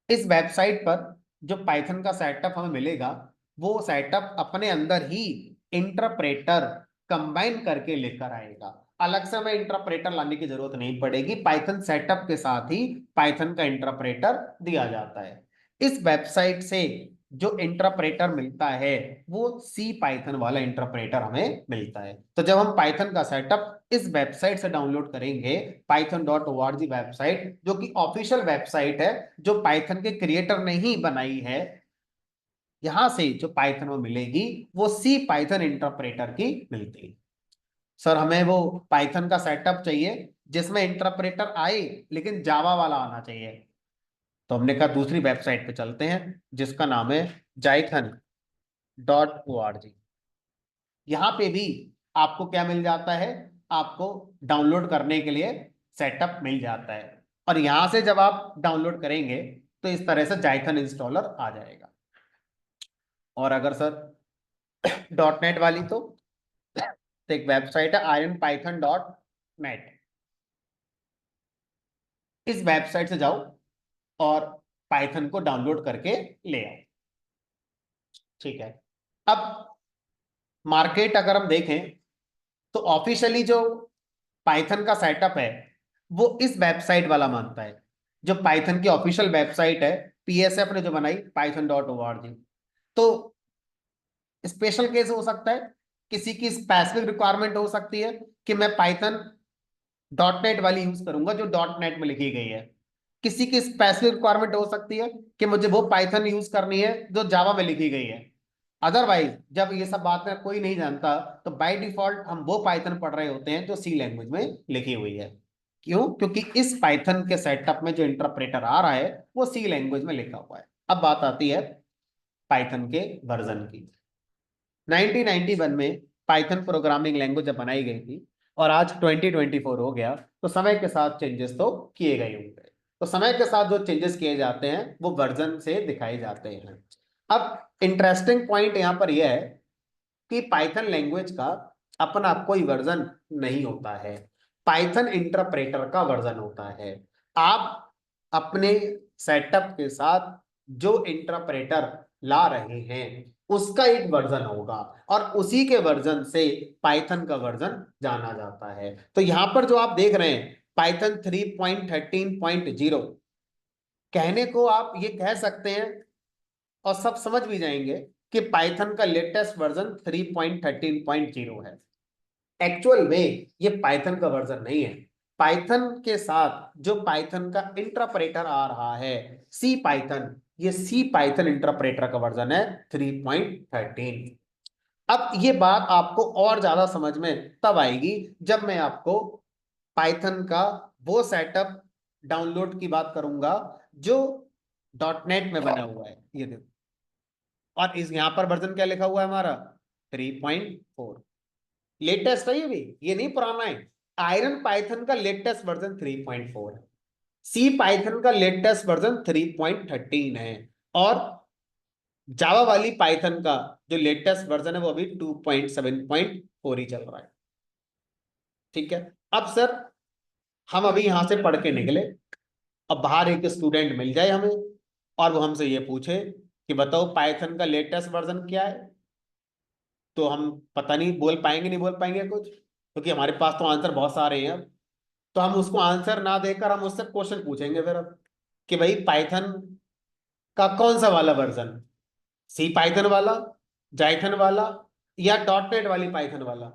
इस वेबसाइट पर जो पाइथन का सेटअप हमें मिलेगा, वो सेटअप अपने अंदर ही इंटरप्रेटर कंबाइन करके लेकर आएगा। अलग से हमें इंटरप्रेटर लाने की जरूरत नहीं पड़ेगी, पाइथन सेटअप के साथ ही पाइथन का इंटरप्रेटर दिया जाता है। इस वेबसाइट से जो इंटरप्रेटर मिलता है, वो सी पाइथन वाला इंटरप्रेटर हमें मिलता है। तो जब हम पाइथन का सेटअप इस वेबसाइट से डाउनलोड करेंगे, python.org वेबसाइट, जो कि ऑफिशियल वेबसाइट है, जो पाइथन के क्रिएटर ने ही बनाई है, यहां से जो पाइथन में मिलेगी वो सी पाइथन इंटरप्रेटर की मिलती है। सर हमें वो पाइथन का सेटअप चाहिए जिसमें इंटरप्रेटर आए, लेकिन जावा वाला आना चाहिए। तो हमने कहा दूसरी वेबसाइट पे चलते हैं जिसका नाम है jython.org। यहाँ पे भी आपको क्या मिल जाता है? आपको डाउनलोड करने के लिए सेटअप मिल जाता है। और यहां से जब आप डाउनलोड करेंगे तो इस तरह से जाइथन इंस्टॉलर आ जाएगा। और अगर सर डॉट नेट वाली, तो एक वेबसाइट है ironpython.net। इस वेबसाइट से जाओ और पाइथन को डाउनलोड करके ले आओ। ठीक है। अब मार्केट अगर हम देखें, तो ऑफिशियली जो पाइथन का सेटअप है वो इस वेबसाइट वाला मानता है। जो पाइथन की ऑफिशियल वेबसाइट है, पीएसएफ ने जो बनाई, python.org। तो स्पेशल केस हो सकता है, किसी की स्पेसिफिक रिक्वायरमेंट हो सकती है कि मैं पाइथन डॉट नेट वाली यूज करूंगा जो डॉट नेट में लिखी गई है। किसी की स्पेसिफिक रिक्वायरमेंट हो सकती है कि मुझे वो पाइथन यूज करनी है जो जावा में लिखी गई है। अदरवाइज जब ये सब बातें कोई नहीं जानता, तो बाय डिफॉल्ट हम वो पाइथन पढ़ रहे होते हैं जो सी लैंग्वेज में लिखी हुई है। क्यों? क्योंकि इस पाइथन के सेटअप में जो इंटरप्रेटर आ रहा है वो सी लैंग्वेज में लिखा हुआ है। अब बात आती है पाइथन के वर्जन की। 1991 में पाइथन प्रोग्रामिंग लैंग्वेज जब बनाई गई थी और आज 2024 हो गया, तो समय के साथ चेंजेस तो किए गए होंगे। तो समय के साथ जो चेंजेस किए जाते हैं वो वर्जन से दिखाए जाते हैं। अब इंटरेस्टिंग पॉइंट यहां पर यह है कि पाइथन लैंग्वेज का अपना कोई वर्जन नहीं होता है, पाइथन इंटरप्रेटर का वर्जन होता है। आप अपने सेटअप के साथ जो इंटरप्रेटर ला रहे हैं उसका एक वर्जन होगा, और उसी के वर्जन से पाइथन का वर्जन जाना जाता है। तो यहां पर जो आप देख रहे हैं पाइथन 3.13.0, कहने को आप ये कह सकते हैं और सब समझ भी जाएंगे कि पाइथन का लेटेस्ट वर्जन 3.13.0 है। एक्चुअल में ये पाइथन का वर्जन नहीं है। पाइथन के साथ जो पाइथन का इंटरप्रेटर आ रहा है, सी पाइथन, ये सी पाइथन इंटरप्रेटर का वर्जन है 3.13। अब ये बात आपको और ज्यादा समझ में तब आएगी जब मैं आपको पाइथन का वो सेटअप डाउनलोड की बात करूंगा जो डॉट नेट में बना हुआ है। ये देखो, और इस यहां पर वर्जन क्या लिखा हुआ है हमारा, 3.4। लेटेस्ट है ये भी, ये नहीं पुराना है। आयरन पाइथन का लेटेस्ट वर्जन 3.4 है, सी पाइथन का लेटेस्ट वर्जन 3.13 है, और जावा वाली पाइथन का जो लेटेस्ट वर्जन है वो अभी 2.7.4 ही चल रहा है। ठीक है। अब सर, हम अभी यहां से पढ़ के निकले, अब बाहर एक स्टूडेंट मिल जाए हमें और वो हमसे ये पूछे कि बताओ पाइथन का लेटेस्ट वर्जन क्या है, तो हम पता नहीं बोल पाएंगे, नहीं बोल पाएंगे कुछ, क्योंकि हमारे पास तो आंसर बहुत सारे हैं अब। तो हम उसको आंसर ना देकर हम उससे क्वेश्चन पूछेंगे फिर अब कि भाई पाइथन का कौन सा वाला वर्जन, सी पाइथन वाला, जाइथन वाला, या डॉट नेट वाली पाइथन वाला।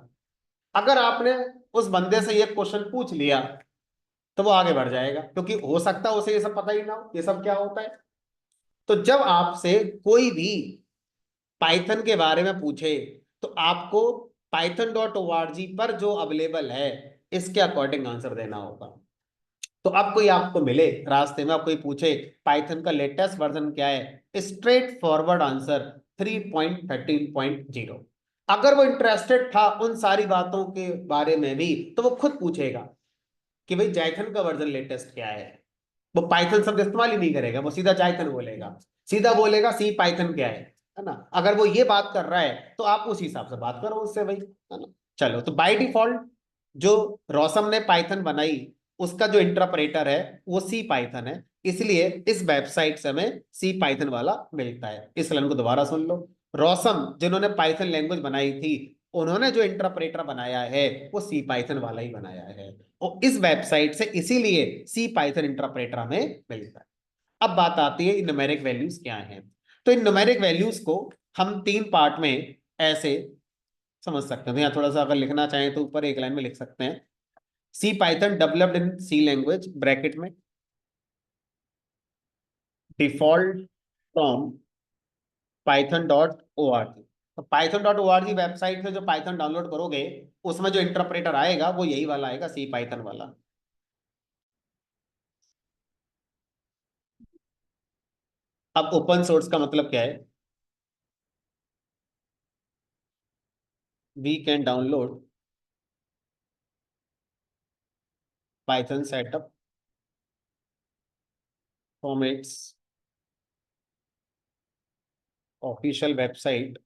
अगर आपने उस बंदे से ये क्वेश्चन पूछ लिया तो वो आगे बढ़ जाएगा, क्योंकि हो सकता है उसे ये सब पता ही ना हो ये सब क्या होता है। तो जब आपसे कोई भी पाइथन के बारे में पूछे तो आपको python.org पर जो अवेलेबल है इसके अकॉर्डिंग आंसर देना होगा। तो अब कोई आपको मिले रास्ते में, आप कोई पूछे पाइथन का लेटेस्ट वर्जन क्या है, स्ट्रेट फॉरवर्ड आंसर 3.13.0। अगर वो इंटरेस्टेड था उन सारी बातों के बारे में भी तो वो खुद पूछेगा कि भाई जाइथन का वर्जन लेटेस्ट क्या है। वो पाइथन शब्द इस्तेमाल ही नहीं करेगा, वो सीधा जाइथन बोलेगा, सीधा बोलेगा सी पाइथन क्या है ना। अगर वो ये बात कर रहा है तो आप उस हिसाब से बात करो उससे भाई, है ना। चलो, तो बाय डिफॉल्ट जो रोसम ने पाइथन बनाई उसका जो इंटरप्रेटर है वो सी पाइथन है, इसलिए इस वेबसाइट से हमें सी पाइथन वाला मिलता है। इस लाइन को दोबारा सुन लो। रोसम जिन्होंने पाइथन लैंग्वेज बनाई थी, उन्होंने जो इंटरप्रेटर बनाया है वो सी पाइथन वाला ही बनाया है, और इस वेबसाइट से इसीलिए सी पाइथन इंटरप्रेटर हमें मिलता है। अब बात आती है न्यूमेरिक वैल्यूज क्या हैं। तो इन न्यूमेरिक वैल्यूज को हम तीन पार्ट में ऐसे समझ सकते हैं। तो यहाँ थोड़ा सा अगर लिखना चाहें तो ऊपर एक लाइन में लिख सकते हैं, C Python developed in C language bracket में डिफॉल्ट फ्रॉम python.org। तो python.org वेबसाइट से जो पाइथन डाउनलोड करोगे उसमें जो इंटरप्रेटर आएगा वो यही वाला आएगा, सी पाइथन वाला। अब ओपन सोर्स का मतलब क्या है, we can download Python setup from its official website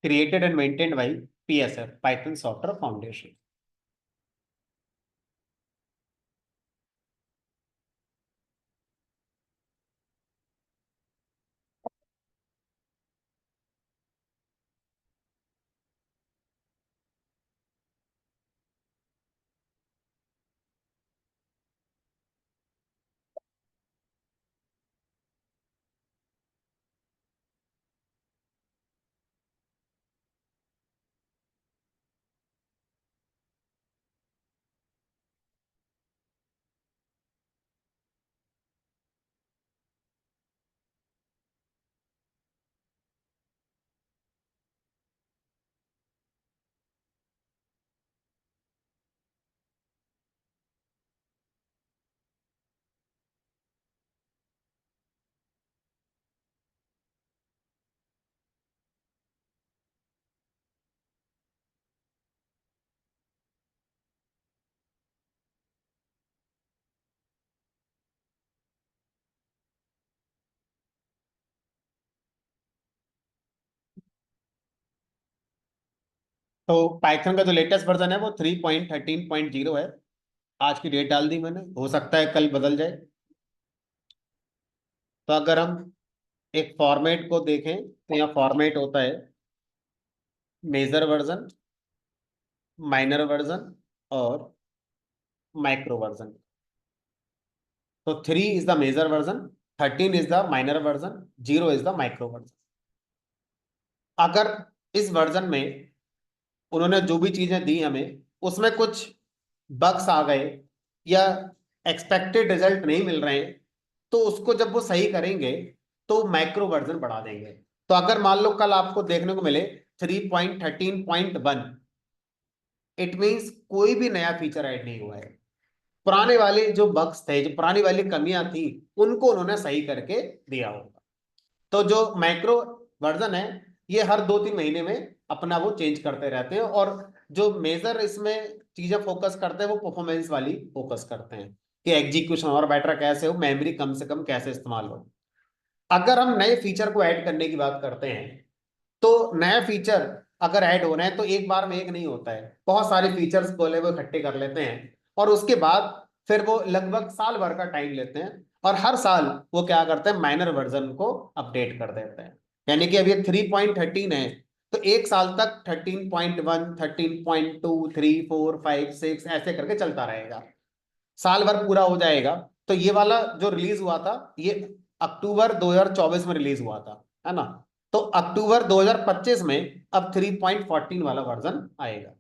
created and maintained by PSF, Python Software Foundation. तो पाइथन का जो लेटेस्ट वर्जन है वो 3.13.0 है। आज की डेट डाल दी मैंने, हो सकता है कल बदल जाए। तो अगर हम एक फॉर्मेट को देखें तो यहाँ फॉर्मेट होता है मेजर वर्जन, माइनर वर्जन और माइक्रो वर्जन। तो 3 is the major version, 13 is the minor version, 0 is the micro version. अगर इस वर्जन में उन्होंने जो भी चीजें दी हमें उसमें कुछ बग्स आ गए या एक्सपेक्टेड रिजल्ट नहीं मिल रहे हैं, तो उसको जब वो सही करेंगे तो माइक्रो वर्जन बढ़ा देंगे। तो अगर मान लो कल आपको देखने को मिले 3.13.1, इट मीन्स कोई भी नया फीचर ऐड नहीं हुआ है। पुराने वाले जो बग्स थे, जो पुरानी वाली कमियां थी, उनको उन्होंने सही करके दिया होगा। तो जो माइक्रो वर्जन है ये हर 2-3 महीने में अपना वो चेंज करते रहते हैं, और जो मेजर इसमें चीजें फोकस करते हैं वो परफॉर्मेंस वाली फोकस करते हैं कि एग्जीक्यूशन और बेटर कैसे हो, मेमोरी कम से कम कैसे इस्तेमाल हो। अगर हम नए फीचर को ऐड करने की बात करते हैं तो नया फीचर अगर ऐड हो रहे हैं तो एक बार में एक नहीं होता है, बहुत सारे फीचर्स बोले वो इकट्ठे कर लेते हैं और उसके बाद फिर वो लगभग साल भर का टाइम लेते हैं, और हर साल वो क्या करते हैं, माइनर वर्जन को अपडेट कर देते हैं। यानी कि अब ये 3.13 है तो एक साल तक 13.1, 13.2, 3, 4, 5, 6 ऐसे करके चलता रहेगा, साल भर पूरा हो जाएगा। तो ये वाला जो रिलीज हुआ था ये अक्टूबर 2024 में रिलीज हुआ था, है ना। तो अक्टूबर 2025 में अब 3.14 वाला वर्जन आएगा।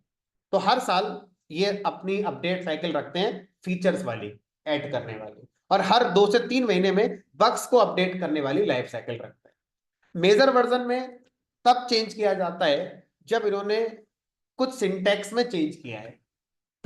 तो हर साल ये अपनी अपडेट साइकिल रखते हैं फीचर्स वाली, ऐड करने वाली, और हर 2 से 3 महीने में बग्स को अपडेट करने वाली लाइफ साइकिल रखते हैं। मेजर वर्जन में तब चेंज किया जाता है जब इन्होंने कुछ सिंटैक्स में चेंज किया है।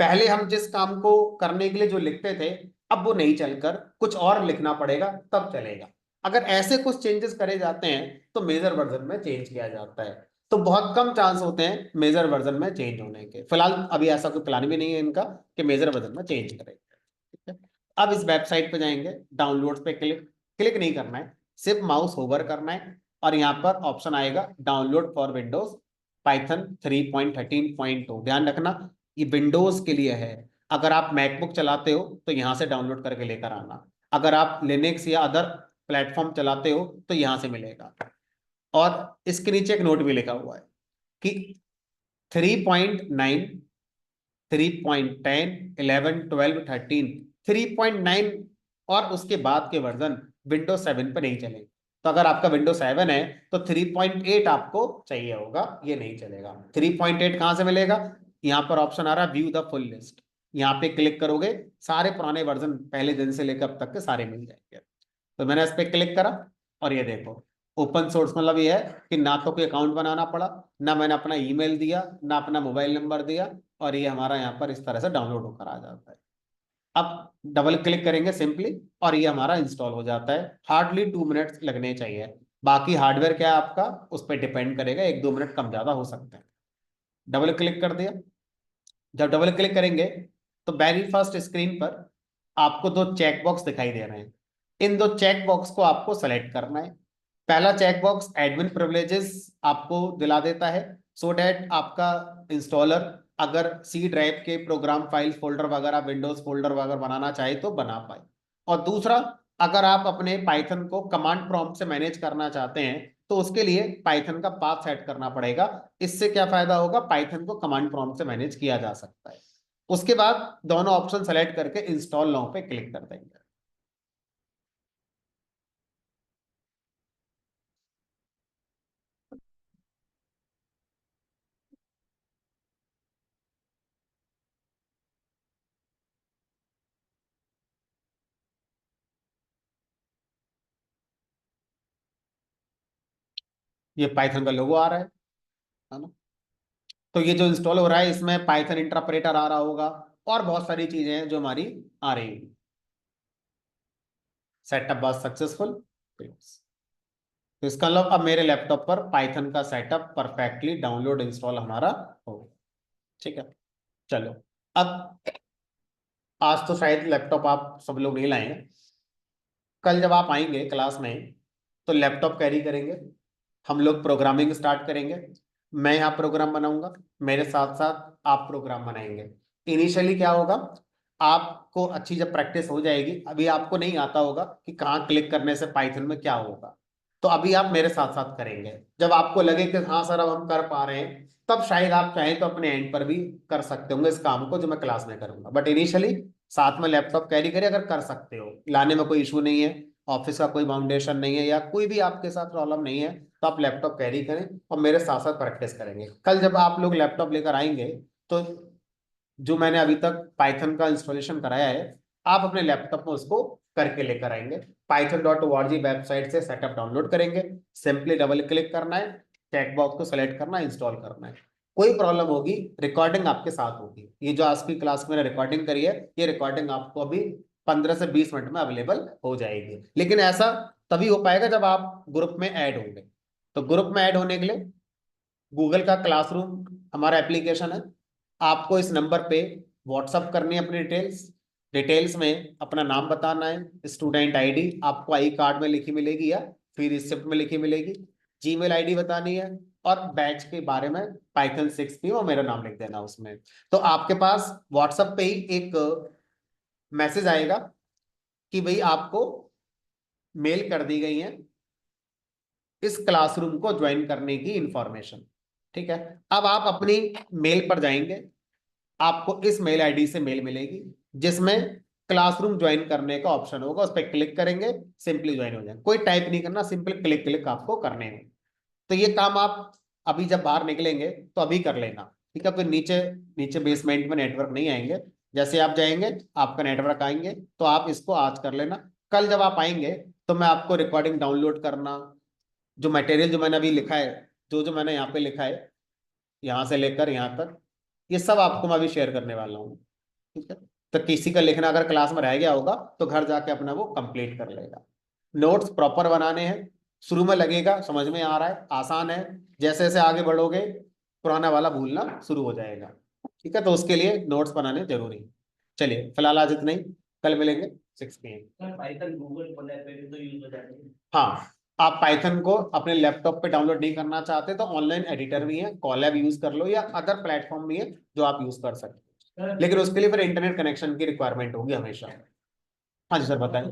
पहले हम जिस काम को करने के लिए जो लिखते थे अब वो नहीं चलकर कुछ और लिखना पड़ेगा तब चलेगा। अगर ऐसे कुछ चेंजेस करे जाते हैं तो मेजर वर्जन में चेंज किया जाता है। तो बहुत कम चांस होते हैं मेजर वर्जन में चेंज होने के। फिलहाल अभी ऐसा कोई प्लान भी नहीं है इनका कि मेजर वर्जन में चेंज करेंगे। ठीक है। अब इस वेबसाइट पे जाएंगे, डाउनलोड्स पे क्लिक क्लिक नहीं करना है, सिर्फ माउस होवर करना है और यहाँ पर ऑप्शन आएगा डाउनलोड फॉर विंडोज पाइथन 3.13.2। ध्यान रखना ये विंडोज के लिए है। अगर आप मैकबुक चलाते हो तो यहाँ से डाउनलोड करके लेकर आना, अगर आप लिनक्स या अदर प्लेटफॉर्म चलाते हो तो यहाँ से मिलेगा। और इसके नीचे एक नोट भी लिखा हुआ है कि 3.9, 3.10, 11, 12, 13, 3.9 और उसके बाद के वर्जन विंडोज 7 पे नहीं चलेंगे। तो अगर आपका विंडोज 7 है तो 3.8 आपको चाहिए होगा, ये नहीं चलेगा। 3.8 कहाँ से मिलेगा, यहाँ पर ऑप्शन आ रहा है व्यू द फुल लिस्ट, यहाँ पे क्लिक करोगे सारे पुराने वर्जन पहले दिन से लेकर अब तक के सारे मिल जाएंगे। तो मैंने इस पर क्लिक करा और ये देखो ओपन सोर्स मतलब ये है कि ना तो कोई अकाउंट बनाना पड़ा, ना मैंने अपना ईमेल दिया, ना अपना मोबाइल नंबर दिया, और ये हमारा यहाँ पर इस तरह से डाउनलोड होकर आ जाता है। अब डबल क्लिक करेंगे सिंपली और ये हमारा इंस्टॉल हो जाता है। हार्डली 2 मिनट्स लगने चाहिए। बाकी हार्डवेयर क्या है आपका उस पर डिपेंड करेगा, 1-2 मिनट कम ज्यादा हो सकते हैं। डबल क्लिक कर दिया। जब डबल क्लिक करेंगे तो वेरी फर्स्ट स्क्रीन पर आपको 2 चेक बॉक्स दिखाई दे रहे हैं। इन 2 चेक बॉक्स को आपको सेलेक्ट करना है। पहला चेकबॉक्स एडमिन प्रिविलेजेस आपको दिला देता है, सो डैट आपका इंस्टॉलर अगर सी ड्राइव के प्रोग्राम फाइल फोल्डर वगैरह, विंडोज फोल्डर वगैरह बनाना चाहे तो बना पाए। और दूसरा, अगर आप अपने पाइथन को कमांड प्रॉम्प्ट से मैनेज करना चाहते हैं तो उसके लिए पाइथन का पाथ सेट करना पड़ेगा। इससे क्या फायदा होगा, पाइथन को कमांड प्रॉम्प्ट से मैनेज किया जा सकता है। उसके बाद दोनों ऑप्शन सेलेक्ट करके इंस्टॉल नाउ पे क्लिक कर देंगे। ये पाइथन का लोगो आ रहा है ना। तो ये जो इंस्टॉल हो रहा है इसमें पाइथन इंटरप्रेटर आ रहा होगा और बहुत सारी चीजें हैं जो हमारी आ रही हैं। सेटअप बस सक्सेसफुल। तो इसका मतलब अब मेरे लैपटॉप पर पाइथन का सेटअप परफेक्टली डाउनलोड इंस्टॉल हमारा हो गया। ठीक है, चलो। अब आज तो शायद लैपटॉप आप सब लोग नहीं लाएंगे, कल जब आप आएंगे क्लास में तो लैपटॉप कैरी करेंगे, हम लोग प्रोग्रामिंग स्टार्ट करेंगे। मैं यहाँ प्रोग्राम बनाऊंगा, मेरे साथ साथ आप प्रोग्राम बनाएंगे। इनिशियली क्या होगा, आपको अच्छी जब प्रैक्टिस हो जाएगी, अभी आपको नहीं आता होगा कि कहाँ क्लिक करने से पाइथन में क्या होगा, तो अभी आप मेरे साथ साथ करेंगे। जब आपको लगे कि हाँ सर अब हम कर पा रहे हैं, तब शायद आप चाहें तो अपने एंड पर भी कर सकते होंगे इस काम को जो मैं क्लास में करूंगा। बट इनिशियली साथ में लैपटॉप कैरी करिए, अगर कर सकते हो, लाने में कोई इशू नहीं है, ऑफिस का कोई फाउंडेशन नहीं है या कोई भी आपके साथ प्रॉब्लम नहीं है, तो आप लैपटॉप कैरी करें और मेरे साथ साथ प्रैक्टिस करेंगे। कल जब आप लोग लैपटॉप लेकर आएंगे तो जो मैंने अभी तक पाइथन का इंस्टॉलेशन कराया है, आप अपने लैपटॉप में उसको करके लेकर आएंगे। python.org वेबसाइट से सेटअप डाउनलोड करेंगे, सिंपली डबल क्लिक करना है, चेकबॉक्स को सेलेक्ट करना है, इंस्टॉल करना है। कोई प्रॉब्लम होगी, रिकॉर्डिंग आपके साथ होगी। ये जो आज की क्लास में रिकॉर्डिंग करी है, ये रिकॉर्डिंग आपको अभी 15 से 20 मिनट में अवेलेबल हो जाएगी। लेकिन ऐसा तभी हो पाएगा जब आप ग्रुप में ऐड होंगे। तो ग्रुप में ऐड होने के लिए गूगल का क्लासरूम हमारा एप्लीकेशन है, आपको इस नंबर पे व्हाट्सअप करनी है अपनी डिटेल्स। डिटेल्स में अपना नाम बताना है, स्टूडेंट आईडी आपको आई कार्ड में लिखी मिलेगी या फिर रिसिप्ट में लिखी मिलेगी, जीमेल आईडी बतानी है, और बैच के बारे में पाइथन 6 की और मेरा नाम लिख देना उसमें। तो आपके पास व्हाट्सएप पे ही एक मैसेज आएगा कि भाई आपको मेल कर दी गई है इस क्लासरूम को ज्वाइन करने की इंफॉर्मेशन। ठीक है, अब आप अपनी मेल पर जाएंगे, आपको इस मेल आईडी से मेल मिलेगी जिसमें क्लासरूम ज्वाइन करने का ऑप्शन होगा, उस पर क्लिक करेंगे, सिंपली ज्वाइन हो जाएंगे। कोई टाइप नहीं करना, सिंपल क्लिक क्लिक आपको करने हैं। तो ये काम आप अभी जब बाहर निकलेंगे तो अभी कर लेना। ठीक है, फिर नीचे नीचे बेसमेंट में नेटवर्क नहीं आएंगे, जैसे आप जाएंगे आपका नेटवर्क आएंगे, तो आप इसको आज कर लेना। कल जब आप आएंगे तो मैं आपको रिकॉर्डिंग डाउनलोड करना, जो मटेरियल जो मैंने अभी लिखा है, जो जो मैंने यहाँ पे लिखा है, यहाँ से लेकर यहाँ तक, ये सब आपको मैं अभी शेयर करने वाला हूँ। ठीक है, तो किसी का लिखना अगर क्लास में रह गया होगा तो घर जाके अपना वो कंप्लीट कर लेगा। नोट्स प्रॉपर बनाने हैं, शुरू में लगेगा समझ में आ रहा है, आसान है, जैसे जैसे आगे बढ़ोगे पुराना वाला भूलना शुरू हो जाएगा। ठीक है, तो उसके लिए नोट्स बनाने जरूरी है। चलिए फिलहाल आज इतना ही, कल मिलेंगे 6 PM। पाइथन गूगल कोलैब पे भी तो यूज हो जाती है। हाँ, आप पाइथन को अपने लैपटॉप पे डाउनलोड नहीं करना चाहते तो ऑनलाइन एडिटर भी है, कॉलैब यूज कर लो या अदर प्लेटफॉर्म भी है जो आप यूज कर सकते हैं, लेकिन उसके लिए फिर इंटरनेट कनेक्शन की रिक्वायरमेंट होगी हमेशा। हाँ जी सर बताएं।